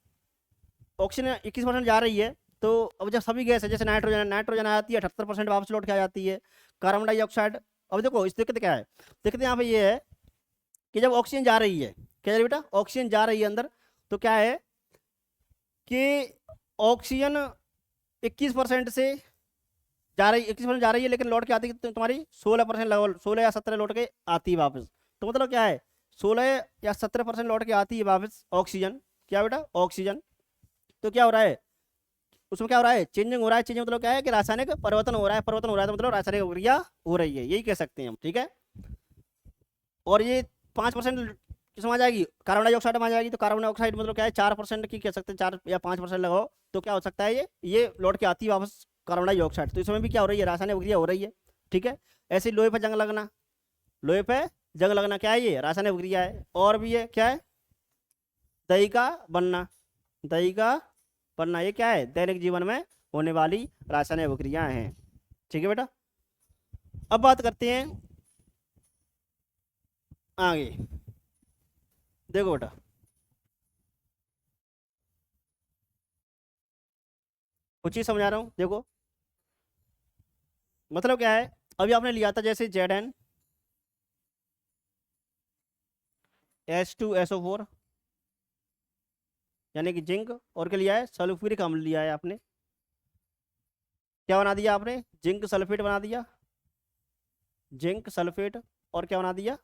ऑक्सीजन 21% जा रही है, तो अब जब सभी गैस है, जैसे नाइट्रोजन, नाइट्रोजन आ जाती है 78% वापस लौट के आ जाती है, कार्बन डाइऑक्साइड, अब देखो इस दिक्कत क्या है, दिक्कत यहाँ पे ये है कि जब ऑक्सीजन जा रही है, क्या जा रही है बेटा, ऑक्सीजन जा रही है अंदर, तो क्या है कि ऑक्सीजन 21% से जा रही, 21% जा रही है, लेकिन लौट के आती है तुम्हारी 16% लगभग, 16 या 17 लौट के आती है वापस। तो मतलब क्या है, 16 या 17% लौट के आती है वापस ऑक्सीजन, क्या बेटा, ऑक्सीजन। तो क्या हो रहा है उसमें, क्या हो रहा है, चेंजिंग हो रहा है, चेंजिंग मतलब क्या है कि रासायनिक परिवर्तन हो रहा है, परिवर्तन हो रहा है, तो मतलब रासायनिक अभिक्रिया हो रही है, यही कह सकते हैं हम, ठीक है। और ये 5% किसमें आ जाएगी, कार्बन डाइऑक्साइड में आ जाएगी, तो कार्बन डाइऑक्साइड मतलब क्या है, 4% की कह सकते हैं, 4 या 5% लगाओ, तो क्या हो सकता है, ये लौट के आती है वापस कार्बन डाइऑक्साइड, तो इसमें भी क्या हो रही है, रासायनिक अभिक्रिया हो रही है, ठीक है। ऐसे ही लोहे पर जंग लगना, लोहे पे जंग लगना क्या है, ये रासायनिक अभिक्रिया है। और भी ये क्या है, दही का बनना, दही का बनना, ये क्या है, दैनिक जीवन में होने वाली रासायनिक अभिक्रियाएं हैं, ठीक है बेटा। अब बात करते हैं आगे, देखो बेटा, कुछ चीज समझा रहा हूँ, देखो मतलब क्या है, अभी आपने लिया था जैसे Zn H2SO4, यानी कि जिंक, और क्या लिया है, सल्फ्यूरिक अम्ल लिया है आपने, क्या बना दिया आपने, जिंक सल्फेट बना दिया, जिंक सल्फेट, और क्या बना दिया,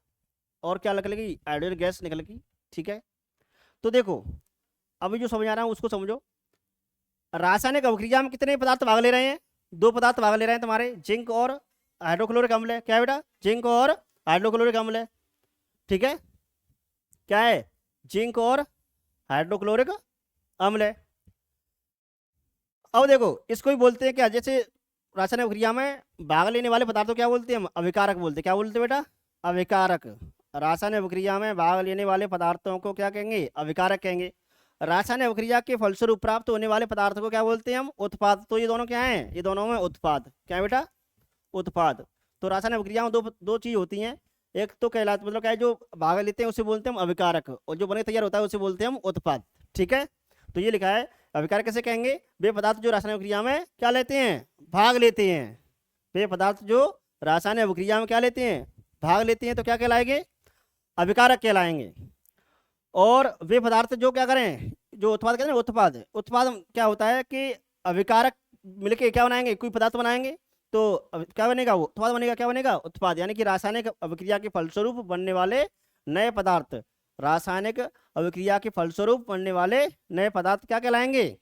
और क्या निकलेगी, हाइड्रोजन गैस निकलेगी, ठीक है। तो देखो अभी जो समझा रहा हूँ उसको समझो, रासायनिक अभिक्रिया में कितने पदार्थ भाग ले रहे हैं, दो पदार्थ भाग ले रहे हैं तुम्हारे, जिंक और हाइड्रोक्लोरिक अम्ल है, क्या है बेटा, जिंक और हाइड्रोक्लोरिक अम्ल है, ठीक है, क्या है, जिंक और हाइड्रोक्लोरिक अम्ल है। अब देखो इसको ही बोलते हैं क्या, जैसे रासायनिक अभिक्रिया में भाग लेने वाले पदार्थों क्या बोलते हैं हम, अभिकारक बोलते हैं, क्या बोलते हैं बेटा, अभिकारक। रासायनिक अभिक्रिया में भाग लेने वाले पदार्थों को क्या कहेंगे, अभिकारक कहेंगे। रासायनिक अभिक्रिया के फलस्वरूप प्राप्त होने वाले पदार्थ को क्या बोलते हैं हम, उत्पाद। तो ये दोनों क्या हैं, ये दोनों में उत्पाद, क्या है बेटा, उत्पाद। तो रासायनिक अभिक्रिया में दो दो चीज होती हैं, एक तो कहलाते मतलब क्या है, जो भाग लेते हैं उसे बोलते हैं हम अभिकारक, और जो बने तैयार होता है उसे बोलते हैं हम उत्पाद, ठीक है। तो ये लिखा है, अभिकारक कैसे कहेंगे, वे पदार्थ जो रासायनिक अभिक्रिया में क्या लेते हैं, भाग लेते हैं, वे पदार्थ जो रासायनिक अभिक्रिया में क्या लेते हैं, भाग लेते हैं, तो क्या कहलाएंगे, अभिकारक कहलाएंगे। और वे पदार्थ जो क्या करें, जो उत्पाद कहते हैं, उत्पाद, उत्पाद क्या होता है कि अभिकारक मिलके क्या बनाएंगे, कोई पदार्थ बनाएंगे, तो क्या बनेगा, वो उत्पाद बनेगा, क्या बनेगा, उत्पाद, यानी कि रासायनिक अभिक्रिया के फलस्वरूप बनने वाले नए पदार्थ, रासायनिक अभिक्रिया के फलस्वरूप बनने वाले नए पदार्थ क्या कहलाएंगे?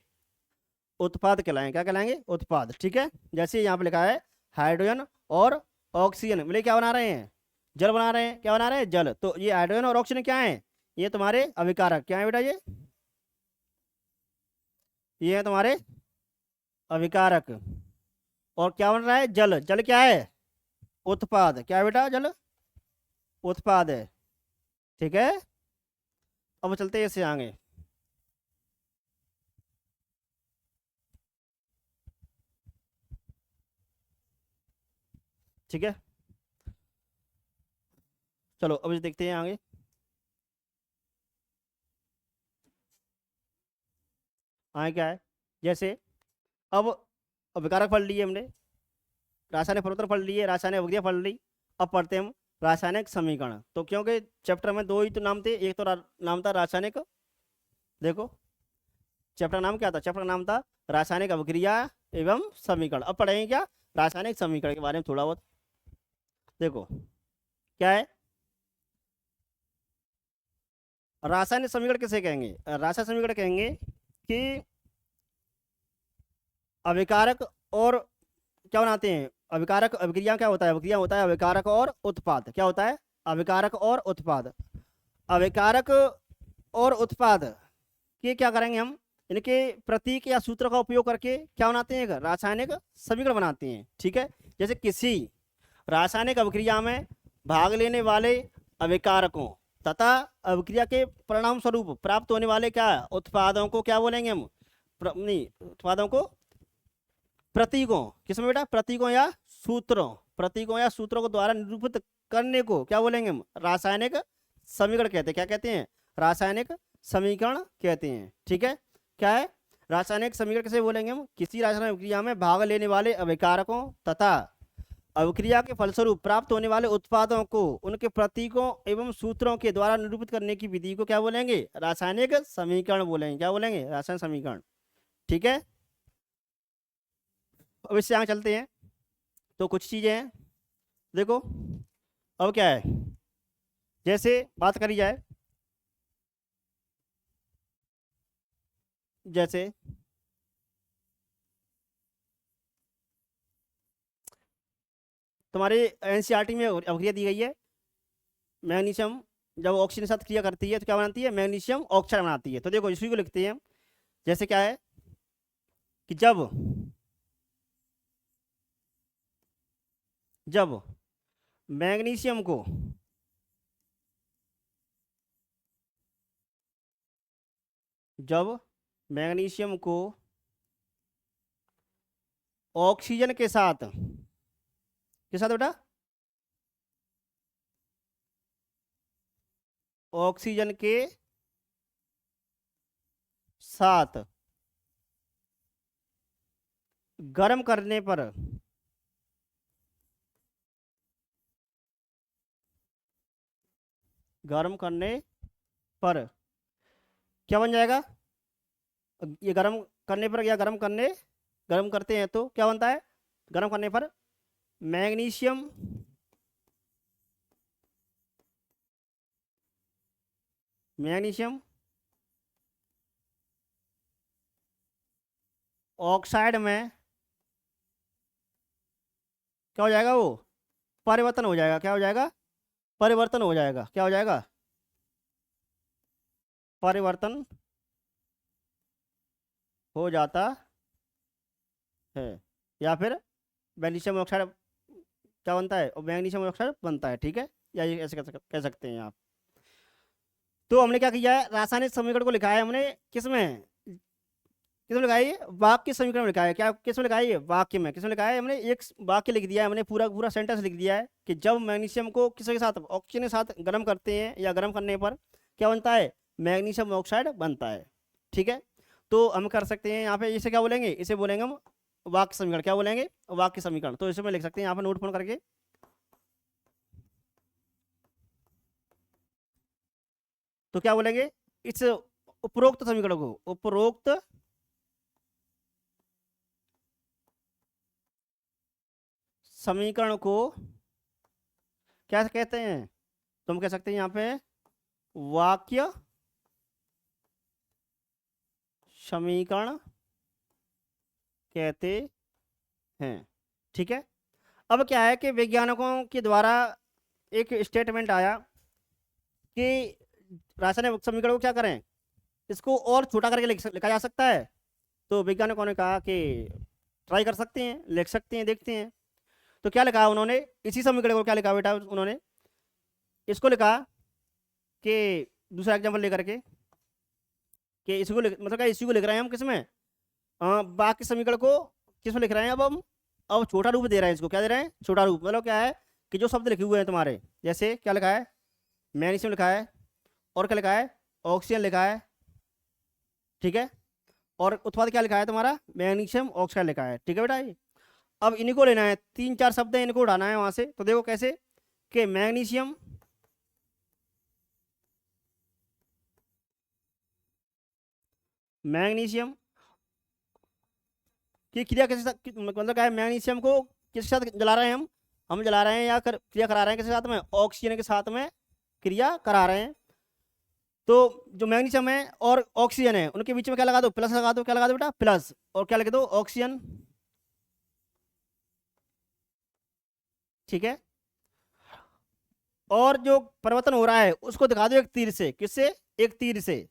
उत्पाद कहलाएंगे। क्या कहलाएंगे? उत्पाद। ठीक है, जैसे यहाँ पे लिखा है हाइड्रोजन और ऑक्सीजन मिले क्या बना रहे हैं? जल बना रहे हैं। क्या बना रहे हैं? जल। तो ये हाइड्रोजन और ऑक्सीजन क्या है? ये तुम्हारे अभिकारक। क्या है बेटा? ये है तुम्हारे अभिकारक। और क्या बन रहा है? जल। जल क्या है? उत्पाद। क्या है बेटा? जल उत्पाद है। ठीक है, अब चलते हैं इससे आगे। ठीक है, चलो अब देखते हैं आगे। आगे क्या है? जैसे अब अभिकारक पढ़ लिए हमने, रासायनिक परिवर्तन पढ़ लिए, रासायनिक अभिक्रिया पढ़ ली। अब पढ़ते हैं हम रासायनिक समीकरण। तो क्योंकि चैप्टर में दो ही तो नाम थे, एक तो नाम था रासायनिक, देखो चैप्टर नाम क्या था? चैप्टर नाम था रासायनिक अभिक्रिया एवं समीकरण। अब पढ़ेंगे क्या? रासायनिक समीकरण के बारे में थोड़ा बहुत। देखो क्या है रासायनिक समीकरण? किसे कहेंगे? रासायनिक समीकरण कहेंगे कि अभिकारक और क्या बनाते हैं? अभिकारक अभिक्रिया क्या होता है? अभिक्रिया होता है अभिकारक और उत्पाद। क्या होता है? अभिकारक और उत्पाद। अभिकारक और उत्पाद के क्या करेंगे हम? इनके प्रतीक या सूत्र का उपयोग करके क्या बनाते हैं? रासायनिक समीकरण बनाते हैं। ठीक है, जैसे किसी रासायनिक अभिक्रिया में भाग लेने वाले अभिकारकों तथा अभिक्रिया के परिणाम स्वरूप प्राप्त होने वाले क्या उत्पादों को क्या बोलेंगे हम? नहीं, उत्पादों को प्रतीकों, किसमें बेटा? प्रतीकों या सूत्रों, प्रतीकों या सूत्रों को द्वारा निरूपित करने को क्या बोलेंगे हम? रासायनिक समीकरण कहते हैं। क्या कहते हैं? रासायनिक समीकरण कहते हैं। ठीक है, क्या है रासायनिक समीकरण? किसे बोलेंगे हम? किसी रासायनिक अभिक्रिया में भाग लेने वाले अभिकारकों तथा अभिक्रिया के फलस्वरूप प्राप्त होने वाले उत्पादों को उनके प्रतीकों एवं सूत्रों के द्वारा निरूपित करने की विधि को क्या बोलेंगे? रासायनिक समीकरण बोलेंगे। क्या बोलेंगे? रासायनिक समीकरण। ठीक है, अब इससे आगे चलते हैं। तो कुछ चीजें हैं, देखो अब क्या है, जैसे बात करी जाए, जैसे तुम्हारे एनसीईआरटी में अभिक्रिया दी गई है, मैग्नीशियम जब ऑक्सीजन के साथ क्रिया करती है तो क्या बनाती है? मैग्नीशियम ऑक्साइड बनाती है। तो देखो इसी को लिखते हैं, जैसे क्या है कि जब जब मैग्नीशियम को जब मैग्नीशियम को ऑक्सीजन के साथ, किस साथ बेटा? ऑक्सीजन के साथ गर्म करने पर गर्म करने पर क्या बन जाएगा? ये गर्म करने पर या गर्म करते हैं तो क्या बनता है? गर्म करने पर मैग्नीशियम मैग्नीशियम ऑक्साइड में क्या हो जाएगा? वो परिवर्तन हो जाएगा। क्या हो जाएगा? परिवर्तन हो जाएगा। क्या हो जाएगा? परिवर्तन हो जाता है। या फिर मैग्नीशियम ऑक्साइड क्या बनता है? और मैग्नीशियम ऑक्साइड बनता है। ठीक है, या ये ऐसे कह सकते हैं आप। तो हमने क्या किया है? रासायनिक समीकरण को लिखा है हमने किसमें? किसमें लिखा है? ये वाक्य समीकरण में लिखा है। क्या किसमें लिखा है? ये वाक्य में। किसमें लिखा है? हमने एक वाक्य लिख दिया है, हमने पूरा पूरा सेंटेंस लिख दिया है कि जब मैग्नीशियम को किसके साथ? ऑक्सीजन के साथ गर्म करते हैं या गर्म करने पर क्या बनता है? मैग्नीशियम ऑक्साइड बनता है। ठीक है, तो हम कर सकते हैं यहाँ पे, इसे क्या बोलेंगे? इसे बोलेंगे हम वाक्य समीकरण। क्या बोलेंगे? वाक्य समीकरण। तो इसे में लिख सकते हैं यहाँ पर नोट फोन करके। तो क्या बोलेंगे इस उपरोक्त समीकरण को? उपरोक्त समीकरण को क्या कहते हैं? तुम कह सकते हैं यहाँ पे वाक्य समीकरण कहते हैं। ठीक है। अब क्या है कि वैज्ञानिकों के द्वारा एक स्टेटमेंट आया कि रासायनिक समीकरण को क्या करें, इसको और छोटा करके लिखा जा सकता है। तो वैज्ञानिकों ने कहा कि ट्राई कर सकते हैं, लिख सकते हैं, देखते हैं। तो क्या लिखा उन्होंने, इसी समीकरण को क्या लिखा बेटा उन्होंने, इसको लिखा कि दूसरा एग्जाम्पल लेकर के कि इसको मतलब क्या इसी को लिख रहे हैं हम किसमें, बाकी समीकरण को किसमें लिख रहे हैं अब छोटा रूप दे रहे हैं इसको, क्या दे रहे हैं, छोटा रूप। मतलब क्या है कि जो शब्द लिखे हुए हैं तुम्हारे, जैसे क्या लिखा है, मैग्नीशियम लिखा है, और क्या लिखा है, ऑक्सीजन लिखा है। ठीक है। और उत्पाद क्या लिखा है तुम्हारा, मैग्नीशियम ऑक्साइड लिखा है। ठीक है बेटा। अब इनको लेना है, 3-4 शब्द है, इनको उठाना है वहां से। तो देखो कैसे कि मैग्नीशियम मैग्नीशियम की क्रिया किसके साथ, मतलब क्या है, मैग्नीशियम को किसके साथ जला रहे हैं हम जला रहे हैं या क्रिया करा रहे हैं किसके साथ में, ऑक्सीजन के साथ में क्रिया करा रहे हैं। तो जो मैग्नीशियम है और ऑक्सीजन है उनके बीच में क्या लगा दो, प्लस लगा दो। क्या लगा दो बेटा, प्लस। और क्या लिख दो, ऑक्सीजन। ठीक है। और जो परिवर्तन हो रहा है उसको दिखा दो एक तीर से, किससे, एक तीर से।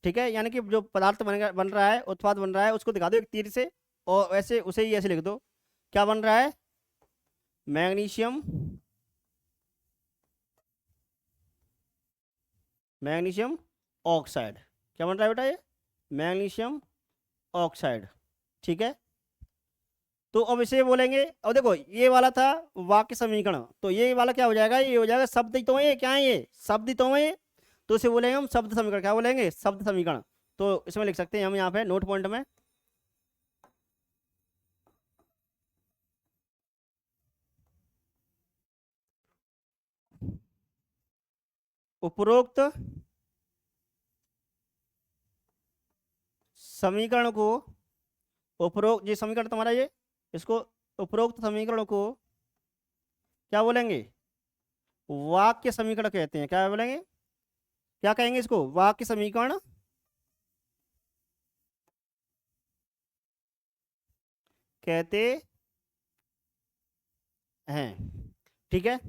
ठीक है। यानी कि जो पदार्थ बन रहा है, उत्पाद बन रहा है, उसको दिखा दो एक तीर से। और वैसे उसे ही ऐसे लिख दो, क्या बन रहा है, मैग्नीशियम मैग्नीशियम ऑक्साइड। क्या बन रहा है बेटा, ये मैग्नीशियम ऑक्साइड। ठीक है। तो अब इसे बोलेंगे, अब देखो ये वाला था वाक्य समीकरण, तो ये वाला क्या हो जाएगा, ये हो जाएगा शब्द तो है, क्या है ये, शब्द तो है। तो इसे बोलेंगे हम शब्द समीकरण। क्या बोलेंगे, शब्द समीकरण। तो इसमें लिख सकते हैं हम यहाँ पे नोट पॉइंट में, उपरोक्त समीकरण को, उपरोक्त ये समीकरण तुम्हारा ये, इसको उपरोक्त समीकरण को क्या बोलेंगे, वाक्य समीकरण कहते हैं। क्या बोलेंगे, क्या कहेंगे इसको, वाक्य समीकरण कहते हैं। ठीक है।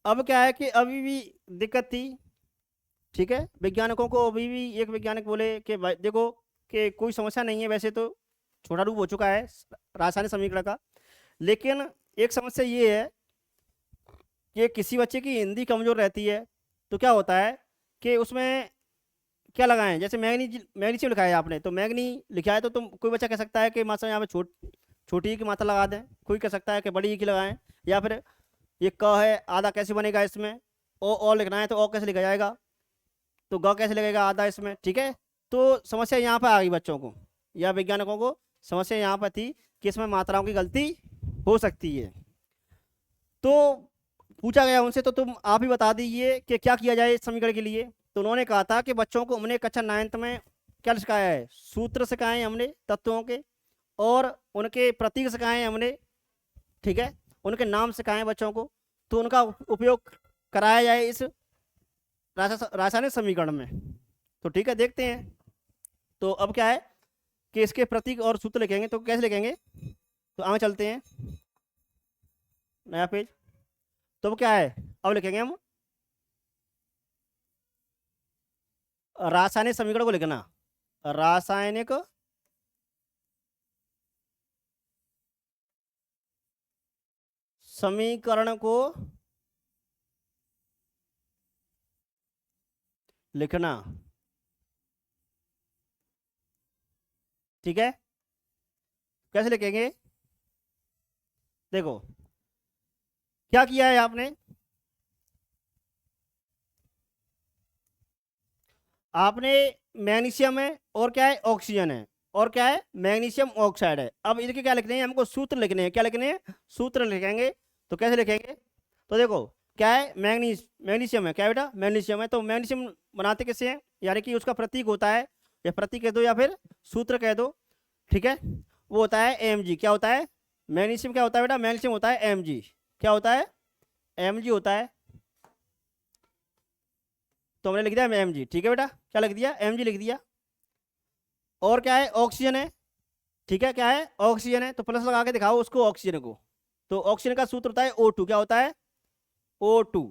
अब क्या है कि अभी भी दिक्कत थी। ठीक है। वैज्ञानिकों को अभी भी, एक वैज्ञानिक बोले कि भाई देखो कि कोई समस्या नहीं है, वैसे तो छोटा रूप हो चुका है रासायनिक समीकरण का, लेकिन एक समस्या ये है कि किसी बच्चे की हिंदी कमजोर रहती है। तो क्या होता है कि उसमें क्या लगाएं, जैसे मैग्नीशियम लिखा है आपने, तो मैग्नी लिखा है, तो तुम कोई बच्चा कह सकता है कि मात्रा यहाँ पे छोटी ई की मात्रा लगा दें, कोई कह सकता है कि बड़ी ई की लगाएं, या फिर ये क है आधा कैसे बनेगा इसमें, ओ लिखना है तो ओ कैसे लिखा जाएगा, तो ग कैसे लगेगा आधा इसमें। ठीक है। तो समस्या यहाँ पर आ गई बच्चों को या वैज्ञानिकों को, समस्या यहाँ पर थी कि इसमें मात्राओं की गलती हो सकती है। तो पूछा गया उनसे, तो तुम आप ही बता दीजिए कि क्या किया जाए इस समीकरण के लिए। तो उन्होंने कहा था कि बच्चों को हमने कक्षा 9th में क्या सिखाया है, सूत्र सिखाए हैं हमने तत्वों के, और उनके प्रतीक सिखाए हैं हमने। ठीक है। उनके नाम सिखाए हैं बच्चों को, तो उनका उपयोग कराया जाए इस रासायनिक समीकरण में। तो ठीक है, देखते हैं। तो अब क्या है कि इसके प्रतीक और सूत्र लिखेंगे, तो कैसे लिखेंगे, तो आगे चलते हैं, नया पेज। तो अब क्या है, अब लिखेंगे हम रासायनिक समीकरण को लिखना, रासायनिक समीकरण को लिखना। ठीक है। कैसे लिखेंगे, देखो क्या किया है आपने, आपने मैग्नीशियम है और क्या है, ऑक्सीजन है, और क्या है, मैग्नीशियम ऑक्साइड है। अब इनके क्या लिखने हैं, हमको सूत्र लिखने हैं। क्या लिखने हैं, सूत्र लिखेंगे। तो कैसे लिखेंगे, तो देखो क्या है, मैग्नीशियम है, क्या बेटा, मैग्नीशियम है। तो मैग्नीशियम बनाते कैसे हैं, यानी कि उसका प्रतीक होता है, या प्रतीक कह दो या फिर सूत्र कह दो। ठीक है। वो होता है Mg। क्या होता है, मैग्नीशियम क्या होता है बेटा, मैग्नीशियम होता है Mg। क्या होता है, Mg होता है। तो हमने लिख दिया Mg, ठीक है बेटा, क्या लिख दिया, Mg लिख दिया। और क्या है, ऑक्सीजन है, ठीक है, क्या है, ऑक्सीजन है, तो प्लस लगा के दिखाओ उसको, ऑक्सीजन को। तो ऑक्सीजन का सूत्र होता है O2, क्या होता है, O2,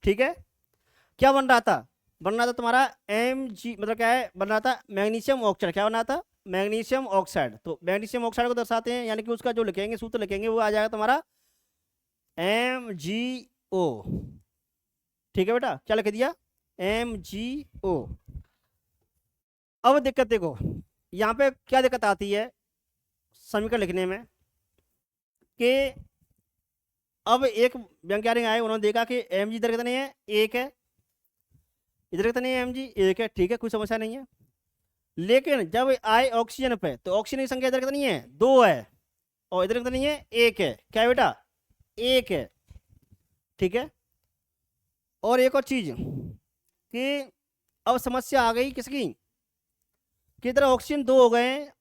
ठीक है। क्या बन रहा था, बन रहा था तुम्हारा Mg, मतलब क्या है, बन रहा था मैग्नीशियम ऑक्साइड, क्या बन रहा था, मैग्नीशियम ऑक्साइड। तो मैग्नीशियम ऑक्साइड को दर्शाते हैं, यानी कि उसका जो लिखेंगे सूत्र लिखेंगे वो आ जाएगा तुम्हारा MgO, ठीक है बेटा, क्या लिख दिया, MgO। अब दिक्कत देखो, यहाँ पे क्या दिक्कत आती है समीकरण लिखने में, कि अब एक वैज्ञानिक आए, उन्होंने देखा कि Mg इधर कितने है, एक है, इधर कितने है, Mg एक है, ठीक है, कोई समस्या नहीं है। लेकिन जब आए ऑक्सीजन पे, तो ऑक्सीजन की संख्या इधर कितनी है, 2 है, और इधर कितनी है, 1 है, क्या है बेटा, 1 है, ठीक है। और एक और चीज कि अब समस्या आ गई किसकी, कि इधर ऑक्सीजन 2 हो गए हैं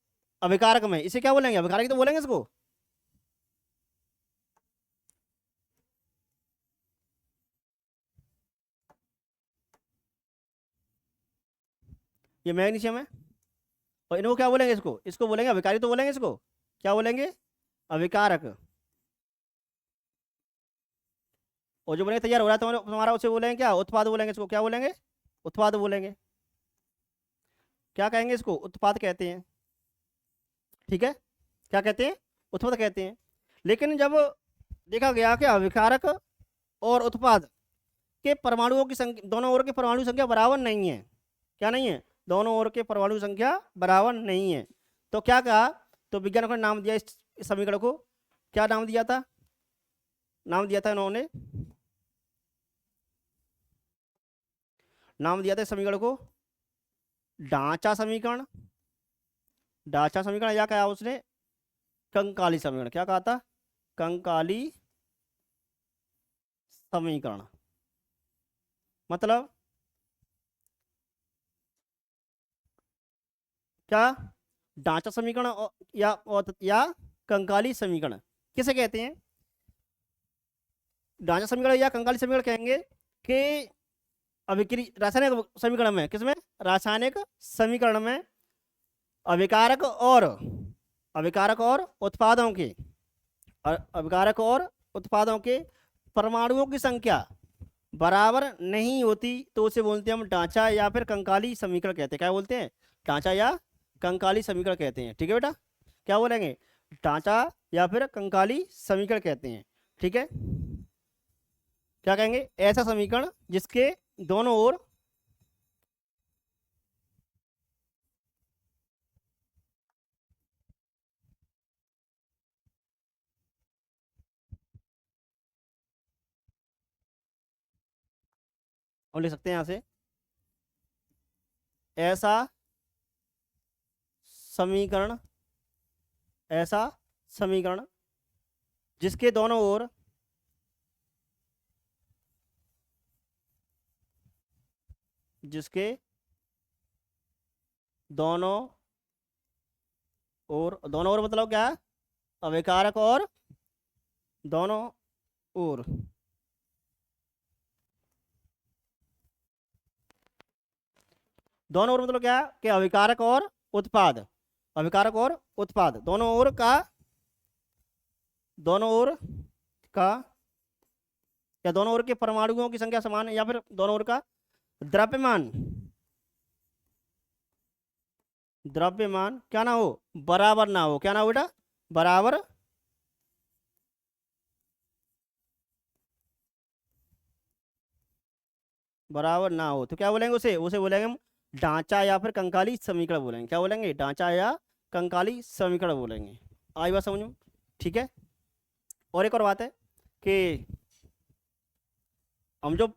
अभिकारक में, इसे क्या बोलेंगे, अभिकारक तो बोलेंगे इसको। ये मैग्नीशियम है, और इनको क्या बोलेंगे, इसको, इसको बोलेंगे अभिकारी, तो बोलेंगे इसको, क्या बोलेंगे, अभिकारक। और जो बोलेंगे तैयार हो रहा है तुम्हारा, उसे बोलेंगे क्या, उत्पाद बोलेंगे, इसको क्या बोलेंगे, उत्पाद बोलेंगे, क्या कहेंगे, इसको उत्पाद कहते हैं, ठीक है, क्या कहते हैं, उत्पाद कहते हैं। लेकिन जब देखा गया कि अभिकारक और उत्पाद के परमाणुओं की संख्या, दोनों ओर के परमाणु संख्या बराबर नहीं है, क्या नहीं है, दोनों ओर के परमाणु संख्या बराबर नहीं है, तो क्या कहा, तो विज्ञानियों ने नाम दिया इस समीकरण को, क्या नाम दिया था, नाम दिया था इन्होंने, नाम दिया था इस समीकरण को ढांचा समीकरण, ढांचा समीकरण, या कहा उसने कंकाली समीकरण, क्या कहा था, कंकाली समीकरण। मतलब क्या, ढांचा समीकरण या कंकाली समीकरण किसे कहते हैं, ढांचा समीकरण या कंकाली समीकरण कहेंगे कि अभिक्रिया रासायनिक समीकरण में, किसमें, रासायनिक समीकरण में अभिकारक और उत्पादों के, अभिकारक और उत्पादों के परमाणुओं की संख्या बराबर नहीं होती, तो उसे बोलते हैं हम ढांचा या फिर कंकाली समीकरण कहते हैं, क्या बोलते हैं, ढांचा या कंकाली समीकरण कहते हैं, ठीक है बेटा, क्या बोलेंगे, ढांचा या फिर कंकाली समीकरण कहते हैं, ठीक है। क्या कहेंगे, ऐसा समीकरण जिसके दोनों ओर हम लिख सकते हैं यहां से, ऐसा समीकरण, ऐसा समीकरण जिसके दोनों ओर जिसके दोनों ओर मतलब क्या है, अभिकारक और दोनों ओर, दोनों ओर मतलब क्या है, कि अभिकारक और उत्पाद, अभिकारक और उत्पाद दोनों ओर का, दोनों ओर का, या दोनों ओर के परमाणुओं की संख्या समान है, या फिर दोनों ओर का द्रव्यमान, द्रव्यमान क्या ना हो, बराबर ना हो, क्या ना हो बेटा, बराबर बराबर ना हो, तो क्या बोलेंगे उसे, उसे बोलेंगे हम ढांचा या फिर कंकाली समीकरण बोलेंगे, क्या बोलेंगे, ढांचा या कंकाली समीकरण बोलेंगे। आई बात समझ में, ठीक है। और एक और बात है कि हम जो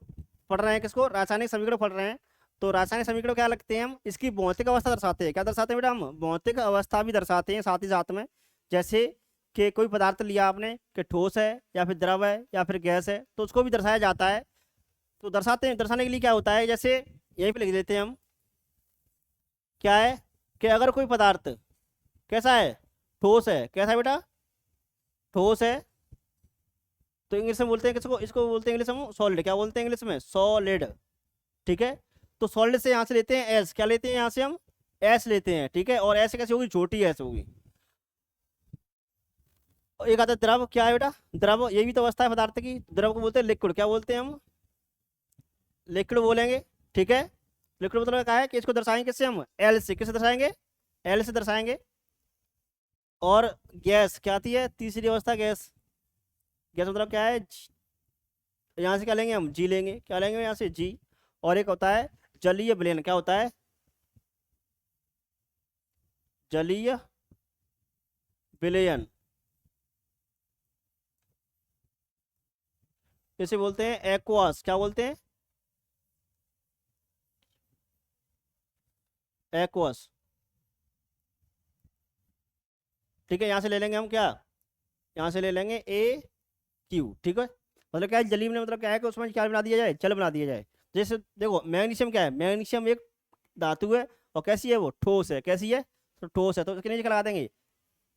पढ़ रहे हैं किसको, रासायनिक समीकरण पढ़ रहे हैं, तो रासायनिक समीकरण क्या लगते हैं हम, इसकी भौतिक अवस्था दर्शाते हैं, क्या दर्शाते हैं बेटा, हम भौतिक अवस्था भी दर्शाते हैं साथ ही साथ में। जैसे कि कोई पदार्थ लिया आपने कि ठोस है या फिर द्रव है या फिर गैस है, तो उसको भी दर्शाया जाता है। तो दर्शाते हैं, दर्शाने के लिए क्या होता है, जैसे यहीं पे लिख देते हैं हम, क्या है कि अगर कोई पदार्थ कैसा है, ठोस है, कैसा है बेटा, ठोस है, तो इंग्लिश में बोलते हैं किसको, इसको बोलते हैं इंग्लिश में सॉलिड, क्या बोलते हैं इंग्लिश में, सॉलिड, ठीक है। तो सॉलिड से यहाँ से लेते हैं एस, क्या लेते हैं यहाँ से हम, एस लेते हैं, ठीक है। और एस कैसे होगी, छोटी एस होगी। और एक आता है द्रव, क्या है बेटा, द्रव, ये भी तो अवस्था है पदार्थ की। द्रव को बोलते हैं लिक्विड, क्या बोलते हैं हम, लिक्विड बोलेंगे, ठीक है। लिक्विड मतलब क्या है कि इसको दर्शाएंगे किससे हम, एल से, किससे दर्शाएंगे, एल से दर्शाएंगे। और गैस क्या आती है, तीसरी अवस्था गैस। गैस मतलब क्या है, यहाँ से क्या लेंगे हम, जी लेंगे, क्या लेंगे यहाँ से, जी। और एक होता है जलीय विलयन, क्या होता है, जलीय विलयन, इसे बोलते हैं एक्वास, क्या बोलते हैं, एक्वास, ठीक है। यहाँ से ले लेंगे हम क्या, यहाँ से ले लेंगे ए क्यू, ठीक है। मतलब क्या है, जलीय में मतलब क्या है कि उसमें क्या बना दिया जाए, जल बना दिया जाए। जैसे देखो मैग्नीशियम क्या है, मैग्नीशियम एक धातु है, और कैसी है वो, ठोस है, कैसी है, तो ठोस है, तो उसके नीचे क्या लगा देंगे,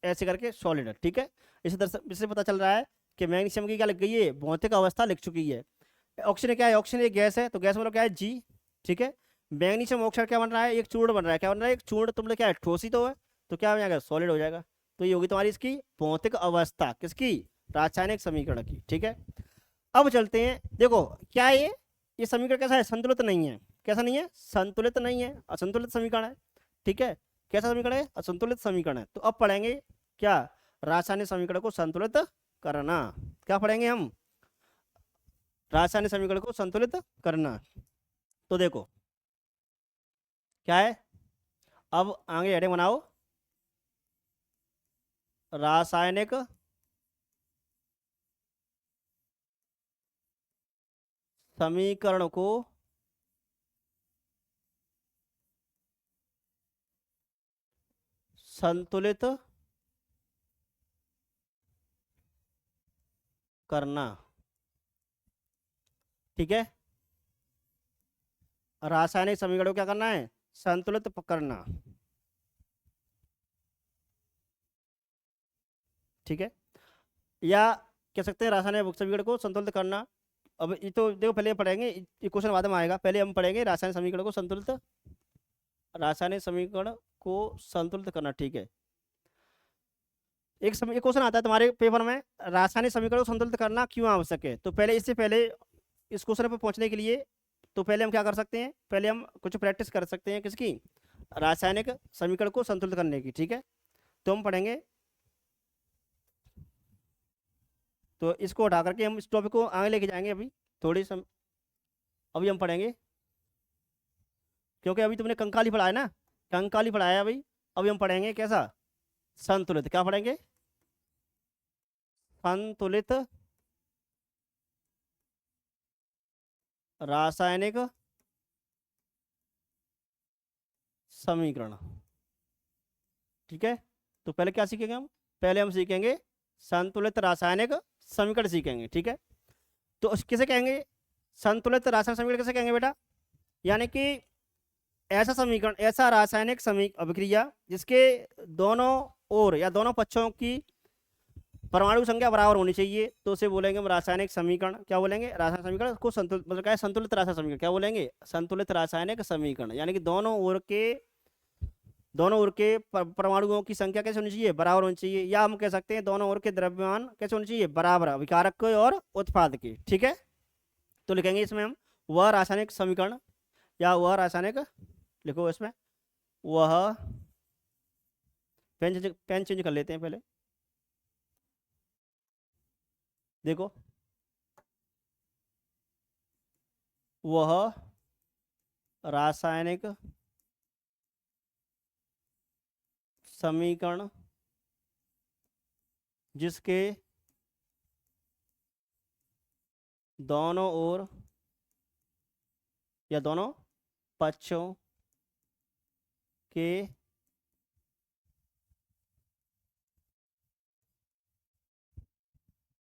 ऐसे करके सॉलिड है, ठीक है। इससे पता चल रहा है कि मैग्नीशियम की क्या लग गई है, भौतिक अवस्था लिख चुकी है। ऑक्सीजन क्या है, ऑक्सीजन एक गैस है, तो गैस मतलब क्या है, जी, ठीक है। मैग्नीशियम ऑक्साइड क्या बन रहा है, एक चूर्ण बन रहा है, क्या बन रहा है, एक चूर्ण, तो मतलब क्या है, ठोस ही तो है, तो क्या हो जाएगा, सॉलिड हो जाएगा। तो ये होगी तुम्हारी इसकी भौतिक अवस्था, किसकी, रासायनिक समीकरण की, ठीक है। अब चलते हैं, देखो क्या है ये समीकरण कैसा है, संतुलित नहीं है, कैसा नहीं है, संतुलित नहीं है, असंतुलित समीकरण है, ठीक है। कैसा समीकरण है, असंतुलित समीकरण है। तो अब पढ़ेंगे क्या, रासायनिक समीकरण को संतुलित करना, क्या पढ़ेंगे हम, रासायनिक समीकरण को संतुलित करना। तो देखो क्या है, अब आगे हेडिंग बनाओ, रासायनिक समीकरण को संतुलित करना, ठीक है। रासायनिक समीकरण को क्या करना है, संतुलित करना, ठीक है। या कह सकते हैं रासायनिक समीकरण को संतुलित करना। अब ये तो देखो पहले पढ़ेंगे, ये क्वेश्चन बाद में आएगा, पहले हम पढ़ेंगे रासायनिक समीकरण को संतुलित, रासायनिक समीकरण को संतुलित करना, ठीक है। एक क्वेश्चन आता है तुम्हारे पेपर में, रासायनिक समीकरण को संतुलित करना क्यों आवश्यक है। तो पहले इससे पहले इस क्वेश्चन पर पहुंचने के लिए, तो पहले हम क्या कर सकते हैं, पहले हम कुछ प्रैक्टिस कर सकते हैं, किसकी, रासायनिक समीकरण को संतुलित करने की, ठीक है। तो हम पढ़ेंगे, तो इसको हटा करके हम इस टॉपिक को आगे लेके जाएंगे अभी, अभी हम पढ़ेंगे, क्योंकि अभी तुमने कंकाली पढ़ा है ना, कंकाली पढ़ाया है अभी। अभी हम पढ़ेंगे कैसा, संतुलित, क्या पढ़ेंगे, संतुलित रासायनिक समीकरण, ठीक है। तो पहले क्या सीखेंगे हम, पहले हम सीखेंगे संतुलित रासायनिक समीकरण सीखेंगे, ठीक है। तो किसे कहेंगे, संतुलित रासायनिक समीकरण किसे कहेंगे बेटा, यानी कि ऐसा समीकरण, ऐसा रासायनिक अभिक्रिया जिसके दोनों ओर या दोनों पक्षों की परमाणु संख्या बराबर होनी चाहिए, तो उसे बोलेंगे हम रासायनिक समीकरण, क्या बोलेंगे, रासायनिक समीकरण को संतुलित, मतलब क्या है, संतुलित रासायनिक समीकरण, क्या बोलेंगे, संतुलित रासायनिक समीकरण। यानी कि दोनों ओर के परमाणुओं की संख्या कैसे होनी चाहिए, बराबर होनी चाहिए। या हम कह सकते हैं दोनों ओर के द्रव्यमान कैसे होने चाहिए, बराबर, अभिकारक के और उत्पाद के, ठीक है। तो लिखेंगे इसमें हम वह रासायनिक समीकरण, या वह रासायनिक, लिखो इसमें वह, पेन चेंज कर लेते हैं पहले, देखो वह रासायनिक समीकरण जिसके दोनों ओर या दोनों पक्षों के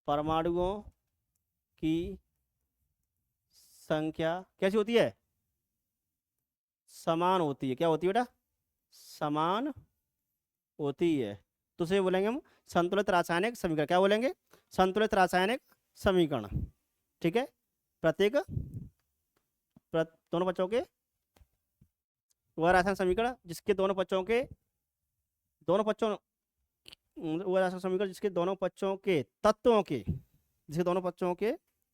परमाणुओं की संख्या कैसी होती है, समान होती है, क्या होती है बेटा, समान होती है। तो उसे बोलेंगे हम संतुलित रासायनिक समीकरण, क्या बोलेंगे, संतुलित रासायनिक समीकरण, ठीक है। प्रत्येक दोनों पक्षों के वह रासायनिक समीकरण जिसके वह रासायनिक समीकरण जिसके दोनों पक्षों के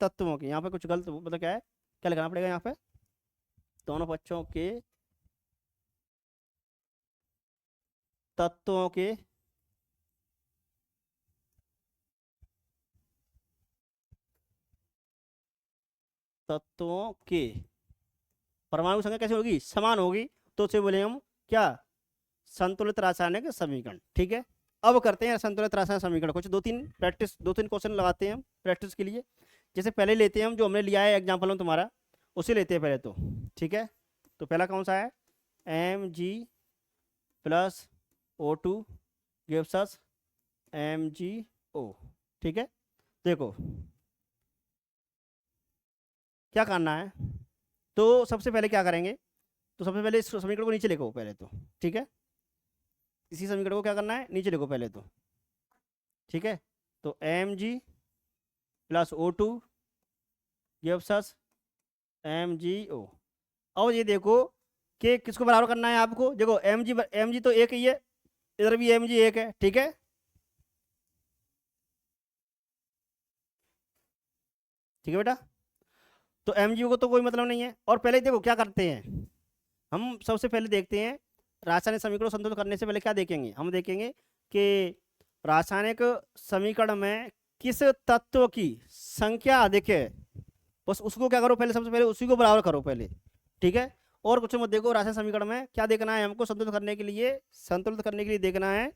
तत्वों के यहाँ पे कुछ गलत मतलब क्या है, क्या लगाना पड़ेगा यहाँ पे, दोनों पक्षों के तत्वों के परमाणु संख्या कैसे होगी, समान होगी, तो उसे बोले हम क्या, संतुलित रासायनिक समीकरण। ठीक है, अब करते हैं संतुलित रासायनिक समीकरण, कुछ दो तीन क्वेश्चन लगाते हैं हम प्रैक्टिस के लिए। जैसे पहले लेते हैं हम जो हमने लिया है एग्जाम्पल में तुम्हारा, उसे लेते हैं पहले तो। ठीक है, तो पहला कौन सा है, Mg plus O2 gives us MgO। ठीक है, देखो क्या करना है, तो सबसे पहले क्या करेंगे, तो सबसे पहले इस समीकरण को नीचे लिखो पहले तो। ठीक है, इसी समीकरण को क्या करना है, नीचे लिखो पहले तो। ठीक है, तो Mg plus O2 gives us MgO। अब ये देखो कि किसको बराबर करना है आपको, देखो Mg तो एक ही है, इधर भी Mg एक है। ठीक है, ठीक है बेटा, तो Mg को तो कोई मतलब नहीं है। और पहले देखो क्या करते हैं, हम सबसे पहले देखते हैं रासायनिक समीकरण को संतुलित करने से पहले क्या देखेंगे, हम देखेंगे कि रासायनिक समीकरण में किस तत्व की संख्या अधिक है, बस उसको क्या करो पहले, सबसे पहले उसी को बराबर करो पहले। ठीक है, और कुछ मत देखो, रासायनिक समीकरण में क्या देखना है हमको, संतुलित करने के लिए देखना है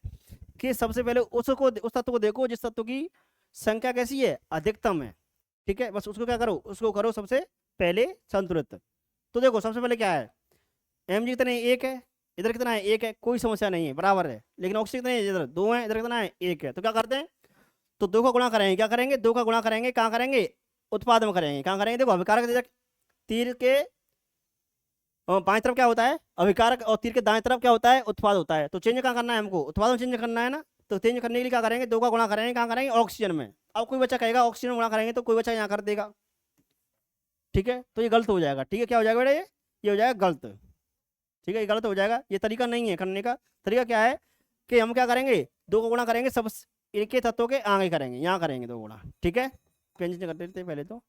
कि सबसे पहले उस तत्व को देखो जिस तत्व की संख्या कैसी है, अधिकतम है। ठीक है, बस उसको क्या करो, उसको करो सबसे पहले संतुलित। तो देखो सबसे पहले क्या है, Mg कितने हैं, एक है, इधर कितना है, एक है, कोई समस्या नहीं है, बराबर है। लेकिन ऑक्सीजन कितने हैं, इधर दो है, इधर कितना है, एक है। तो क्या करते हैं, तो दो का गुणा करेंगे, क्या करेंगे, दो का गुणा करेंगे, कहाँ करेंगे, उत्पाद में करेंगे, कहाँ करेंगे, देखो अभिकारक तीर के बाएं तरफ क्या होता है, अभिकारक, और तीर के दाएं तरफ क्या होता है, उत्पाद होता है। तो चेंज कहाँ करना है हमको, उत्पाद में चेंज करना है ना। तो चेंज करने के लिए क्या करेंगे, दो का गुणा करेंगे, कहाँ करेंगे, ऑक्सीजन में। अब कोई बच्चा कहेगा ऑक्सीजन में गुणा करेंगे, तो कोई बच्चा यहाँ कर देगा। ठीक है, तो ये गलत हो जाएगा। ठीक है, क्या हो जाएगा बेटा, ये हो जाएगा गलत। ठीक है, ये गलत हो जाएगा, ये तरीका नहीं है करने का। तरीका क्या है कि हम क्या करेंगे, दो का गुणा करेंगे, सब एक ही तत्वों के आगे करेंगे, यहाँ करेंगे दो गुणा। ठीक है, चेंज कर देते हैं पहले तो।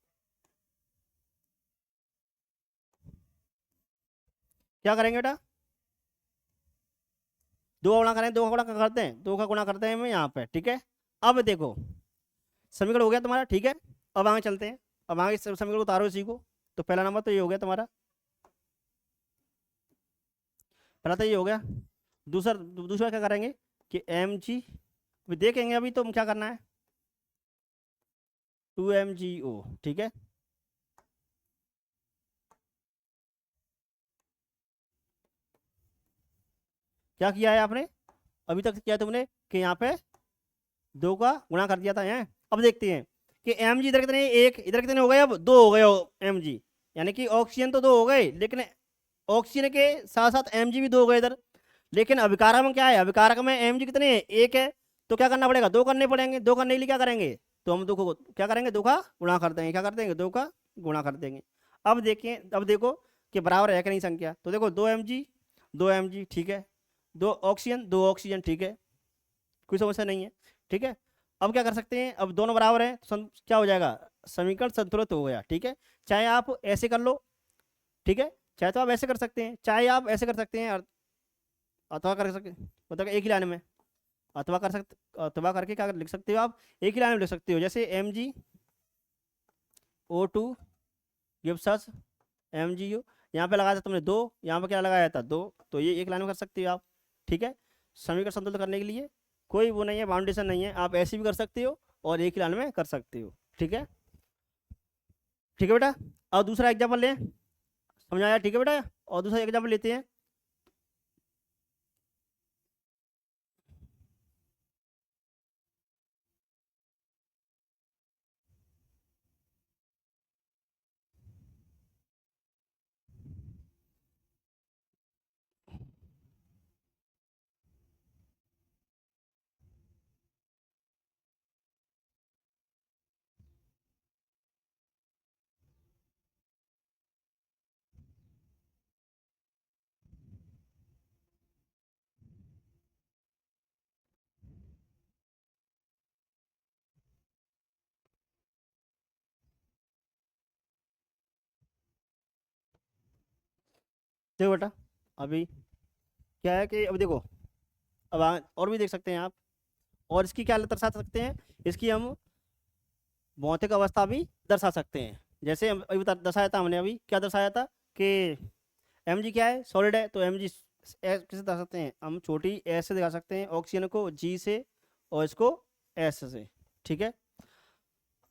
क्या करेंगे बेटा, दो का गुणा करें, दो का गुणा करते हैं, दो का गुणा करते हैं हम यहाँ पे। ठीक है, अब देखो समीकरण हो गया तुम्हारा। ठीक है, अब आगे चलते हैं, अब आगे समीकरण को उतारो इसी को। तो पहला नंबर तो ये हो गया तुम्हारा, पहला तो ये हो गया। दूसरा दूसरा क्या करेंगे कि Mg, अभी देखेंगे, अभी तो क्या करना है, 2MgO। ठीक है, क्या किया है आपने, अभी तक किया तुमने कि यहाँ पे दो का गुणा कर दिया था यहाँ। अब देखते हैं कि Mg इधर कितने, एक, इधर कितने हो गए, अब दो हो गए Mg, यानी कि ऑक्सीजन तो दो हो गए, लेकिन ऑक्सीजन के साथ साथ Mg भी दो हो गए इधर। लेकिन अभिकारक में क्या है, अभिकारक में Mg कितने हैं, एक है। तो क्या करना पड़ेगा, दो करने पड़ेंगे, दो करने के लिए क्या करेंगे, तो हम दो को क्या करेंगे, दो का गुणा कर देंगे, क्या कर देंगे, दो का गुणा कर देंगे। अब देखें, अब देखो कि बराबर है कि नहीं संख्या, तो देखो दो Mg, दो Mg, ठीक है, दो ऑक्सीजन, दो ऑक्सीजन, ठीक है, कोई समस्या नहीं है। ठीक है, अब क्या कर सकते हैं, अब दोनों बराबर हैं, तो क्या हो जाएगा, समीकरण संतुलित हो गया। ठीक है, चाहे आप ऐसे कर लो, ठीक है, चाहे तो आप ऐसे कर सकते हैं, चाहे आप ऐसे कर सकते हैं, अथवा कर सकते, मतलब एक ही लाइन में, अथवा करके क्या लिख सकते हो आप, एक ही लाइन में लिख सकते हो। जैसे MgO2 गिव्स अस MgU, यहाँ पे लगाया था तुमने दो, यहाँ पे क्या लगाया था, दो, तो ये एक लाइन में कर सकते हो आप। ठीक है, समीकरण संतुलित करने के लिए कोई वो नहीं है, बाउंडेशन नहीं है, आप ऐसे भी कर सकते हो और एक ही लाइन में कर सकते हो। ठीक है, ठीक है बेटा, और दूसरा एग्जाम्पल लें, समझाया, ठीक है बेटा, और दूसरा एग्जाम्पल लेते हैं। देखो बेटा, अभी क्या है कि अब देखो, अब और भी देख सकते हैं आप, और इसकी क्या दर्शा सकते हैं, इसकी हम भौतिक अवस्था भी दर्शा सकते हैं। जैसे अभी दर्शाया था हमने, अभी क्या दर्शाया था कि एम जी क्या है, सॉलिड है, तो एम जी किसे दर्शा सकते हैं हम, छोटी एस से दिखा सकते हैं, ऑक्सीजन को जी से और इसको एस से। ठीक है,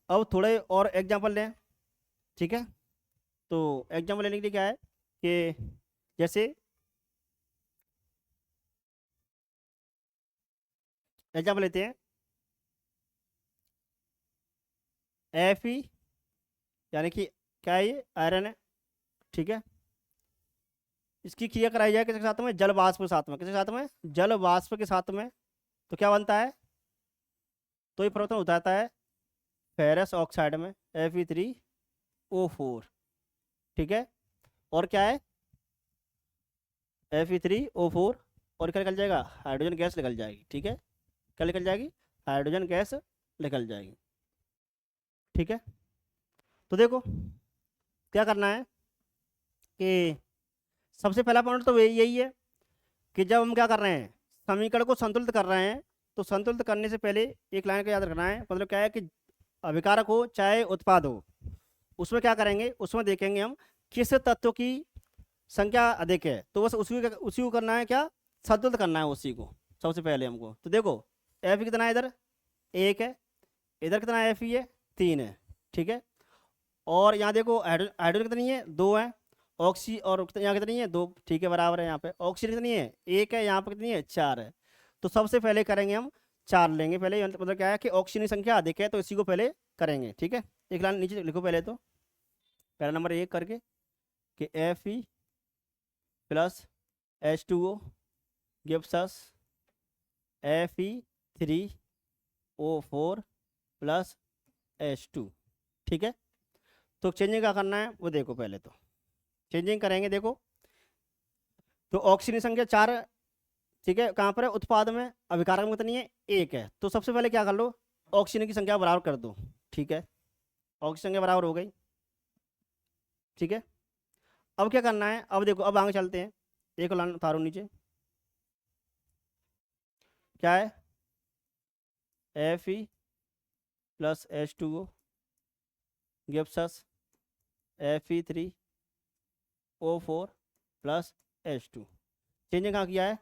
अब थोड़े और एग्जाम्पल लें। ठीक है, तो एग्जाम्पल लेने के लिए क्या है कि जैसे एग्जाम्पल लेते हैं, एफ ई, यानी कि क्या है ये, आयरन है। ठीक है, इसकी क्रिया कराई जाए किसके साथ में, जल वाष्प के साथ में, किसके साथ में, जल वाष्प के साथ में। तो क्या बनता है, तो ये परिवर्तन उतारता है फेरस ऑक्साइड में, Fe3O4। ठीक है, और क्या है, Fe3O4, और क्या निकल जाएगा, हाइड्रोजन गैस निकल जाएगी। ठीक है, क्या निकल जाएगी, हाइड्रोजन गैस निकल जाएगी। ठीक है, तो देखो क्या करना है कि सबसे पहला पॉइंट तो यही है कि जब हम क्या कर रहे हैं, समीकरण को संतुलित कर रहे हैं, तो संतुलित करने से पहले एक लाइन का याद रखना है, मतलब क्या है कि अभिकारक हो चाहे उत्पाद हो, उसमें क्या करेंगे, उसमें देखेंगे हम किस तत्व की संख्या अधिक है, तो बस उसी को करना है, क्या, संतुलित करना है उसी को सबसे पहले हमको। तो देखो एफ कितना है इधर, एक है, इधर कितना एफ है, तीन है। ठीक है, और यहाँ देखो हाइड्रोजन कितनी है, दो है, ऑक्सी और यहाँ कितनी है, दो। ठीक है, बराबर है, यहाँ पे ऑक्सीजन कितनी है, एक है, यहाँ पे कितनी है, चार है। तो सबसे पहले करेंगे हम, चार लेंगे पहले, मतलब क्या है कि ऑक्सीजन की संख्या अधिक है, तो इसी को पहले करेंगे। ठीक है, एक लाइन नीचे लिखो पहले, तो पहला नंबर एक करके कि Fe plus H2O gives us Fe3O4 plus H2। ठीक है, तो चेंजिंग क्या करना है वो देखो पहले, तो चेंजिंग करेंगे। देखो तो ऑक्सीजन की संख्या चार है, ठीक है, कहाँ पर है, उत्पाद में, अभिकारक में कितनी है, एक है। तो सबसे पहले क्या कर लो, ऑक्सीजन की संख्या बराबर कर दो। ठीक है, ऑक्सीजन संख्या बराबर हो गई। ठीक है, अब क्या करना है, अब देखो, अब आगे चलते हैं, एक लाइन उतारो नीचे, क्या है, Fe plus H2O gives us Fe3O4 plus H2। Changing कहाँ किया है,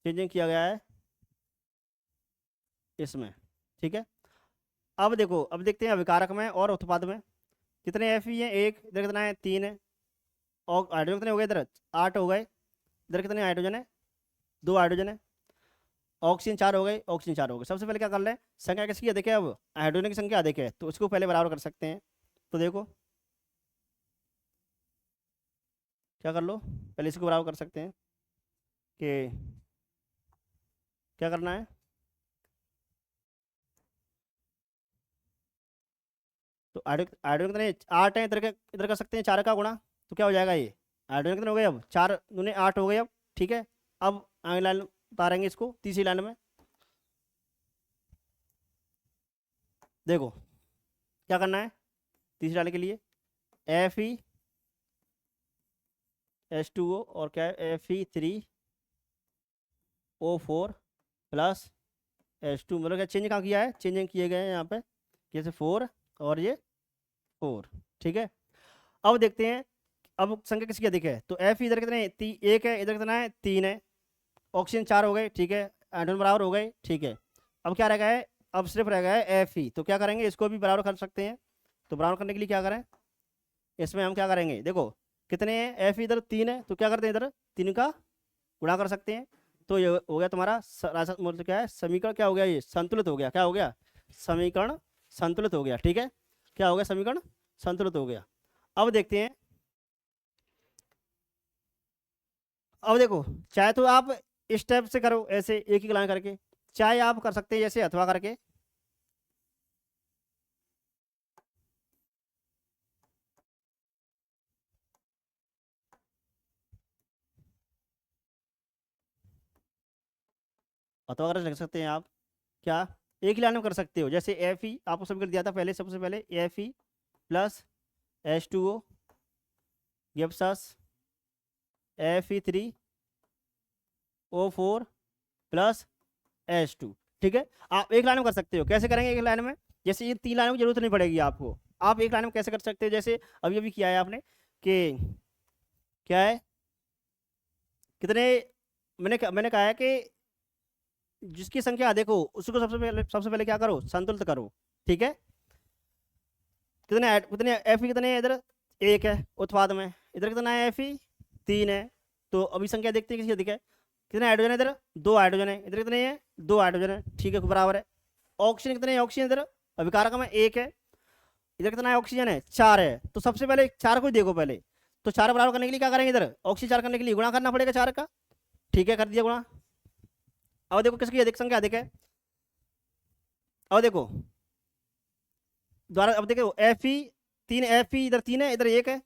चेंजिंग किया गया है इसमें। ठीक है, अब देखो, अब देखते हैं अभिकारक में और उत्पाद में कितने Fe हैं, एक, इधर कितना है, तीन है, और हाइड्रोजन कितने हो गए, इधर आठ हो गए, इधर कितने हाइड्रोजन है, दो हाइड्रोजन है, ऑक्सीजन चार हो गए, ऑक्सीजन चार हो गए। सबसे पहले क्या कर लें, संख्या किसकी अधिक है, अब हाइड्रोजन की संख्या अधिक है, तो इसको पहले बराबर कर सकते हैं। तो देखो क्या कर लो, पहले इसको बराबर कर सकते हैं कि क्या करना है, तो हाइड्रोजन कितने, आठ है, इधर कर सकते हैं चार का गुणा, तो क्या हो जाएगा ये, हाइड्रोजन कितने हो गए, अब चार दूने आठ हो गए अब। ठीक है, अब अगली लाइन उतारेंगे इसको, तीसरी लाइन में देखो क्या करना है, तीसरी लाइन के लिए Fe H2O और क्या है, Fe3O4 प्लस H2, मतलब क्या चेंज कहाँ किया है, चेंजिंग किए गए हैं यहाँ पे, जैसे फोर और ये फोर। ठीक है, अब देखते हैं, अब संख्या किसकी अधिक है, तो एफ इधर कितने एक है, इधर कितना है, तीन है, ऑक्सीजन चार हो गए। ठीक है, हाइड्रोजन बराबर हो गए। ठीक है, अब क्या रह गया है, अब सिर्फ रह गया है एफ ही, तो क्या करेंगे, इसको भी बराबर कर सकते हैं। तो बराबर करने के लिए क्या करें, इसमें हम क्या करेंगे, देखो कितने हैं, एफ इधर तीन है, तो क्या करते हैं, इधर तीन का गुणा कर सकते हैं। तो ये हो गया तुम्हारा मतलब क्या है, समीकरण क्या हो गया, ये संतुलित हो गया, क्या हो गया, समीकरण संतुलित हो गया। ठीक है, क्या हो गया, समीकरण संतुलित हो गया। अब देखते हैं, अब देखो चाहे तो आप इस स्टेप से करो, ऐसे एक ही लाइन करके, चाहे आप कर सकते हैं जैसे अथवा करके। अथवा कर लिख सकते हैं आप, क्या, एक ही लाइन में कर सकते हो, जैसे एफ ई आपको समीकरण दिया था पहले, सबसे पहले F E plus H2O gives us Fe3O4 plus H2। ठीक है, आप एक लाइन में कर सकते हो। कैसे करेंगे एक लाइन में? जैसे ये 3 लाइनों की जरूरत नहीं पड़ेगी आपको। आप एक लाइन में कैसे कर सकते हो? जैसे अभी अभी किया है आपने कि क्या है, कितने, मैंने कहा है कि जिसकी संख्या देखो उसको सबसे पहले क्या करो, संतुलित करो। ठीक है, कितने एफ कितने हैं इधर? 1 है उत्पाद में। इधर कितना है? Fe 3 है। तो अभी संख्या देखते हैं किसकी अधिक है। कितने हाइड्रोजन है इधर? 2 हाइड्रोजन है। इधर कितने हैं? 2 हाइड्रोजन है। ठीक है, बराबर है। ऑक्सीजन कितने हैं? ऑक्सीजन इधर अभिकारक में 1 है। इधर कितना है? ऑक्सीजन है 4 है। तो सबसे पहले 4 को ही देखो पहले। तो 4 बराबर करने के लिए क्या करेंगे? इधर ऑक्सीजन 4 करने के लिए गुणा करना पड़ेगा 4 का। ठीक है, कर दिया गुणा। अब देखो किसकी अधिक संख्या अधिक है। अब देखो द्वारा, अब देखो Fe इधर 3 है, इधर 1 है।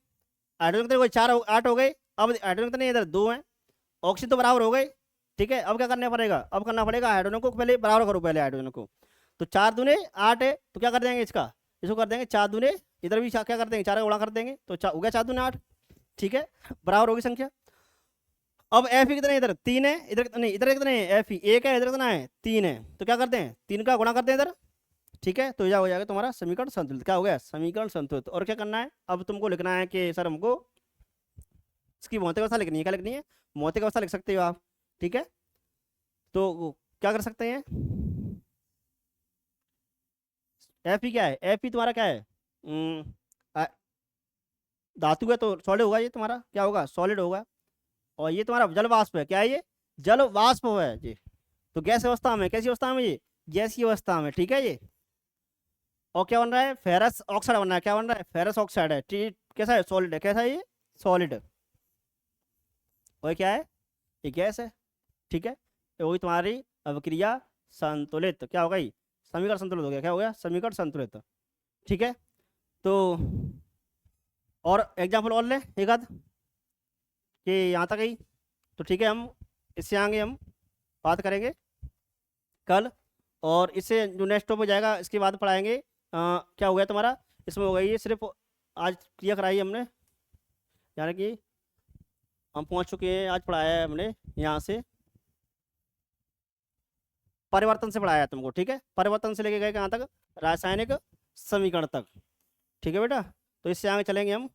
हाइड्रोजन कितने हो गए? 4 8 हो गए। अब हाइड्रोजन कितने? इधर 2 है। ऑक्सीजन तो बराबर हो गए। ठीक है, अब क्या करना पड़ेगा? अब करना पड़ेगा हाइड्रोजन को पहले बराबर करो, पहले हाइड्रोजन को। तो 4 दूने 8 है, तो क्या कर देंगे इसको कर देंगे 4 दूने, इधर भी क्या कर देंगे? 4 का गुणा कर देंगे, तो हो गया 4 दूने 8। ठीक है, बराबर होगी संख्या। अब Fe कितने हैं? इधर 3 है। इधर नहीं, इधर कितने हैं? Fe 1 है, इधर कितना है? 3 है। तो क्या करते हैं? 3 का गुणा करते हैं इधर। ठीक है, तो यह हो जाएगा तुम्हारा समीकरण संतुलित। क्या हो गया? समीकरण संतुलित। और क्या करना है अब तुमको? लिखना है कि सर हमको इसकी भौतिक अवस्था लिखनी है। क्या लिखनी है? भौतिक अवस्था लिख सकते हो आप। ठीक है, तो क्या कर सकते हैं? Fe क्या है? Fe तुम्हारा क्या है? आ- धातु है तो सॉलिड होगा। ये तुम्हारा क्या होगा? सॉलिड होगा। और ये तुम्हारा जल वाष्प है। क्या है ये? जल वाष्प है जी। तो गैस अवस्था में, कैसी अवस्था में? ये गैसीय अवस्था में। ठीक है ये। और क्या बन रहा है? फेरस ऑक्साइड बन रहा है। क्या बन रहा है? फेरस ऑक्साइड है। कैसा है? सॉलिड है। कैसा है ये? सॉलिड। और क्या है? ये गैस है। ठीक है, तो वही तुम्हारी अभिक्रिया संतुलित क्या हो गई? समीकरण संतुलित हो गया। क्या हो गया? समीकरण संतुलित। ठीक है, तो और एग्जाम्पल और ले एक आध कि यहाँ तक ही। तो ठीक है, हम इससे आगे हम बात करेंगे कल। और इससे जो नेक्स्ट टॉपिक जाएगा इसके बाद पढ़ाएंगे क्या हो गया तुम्हारा इसमें हो गई है सिर्फ आज क्रिया कराई हमने, यानी कि हम पहुंच चुके हैं। आज पढ़ाया है हमने यहाँ से परिवर्तन से पढ़ाया है तुमको। ठीक है, परिवर्तन से लेके गए कहाँ तक? रासायनिक समीकरण तक। ठीक है बेटा, तो इससे आगे चलेंगे हम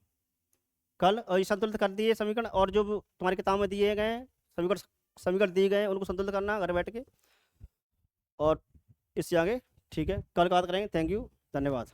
कल। और ये संतुलित कर दिए समीकरण, और जो तुम्हारी किताब में दिए गए हैं समीकरण समीकरण दिए गए हैं उनको संतुलित करना घर बैठ के। और इससे आगे ठीक है कल बात करेंगे। थैंक यू, धन्यवाद।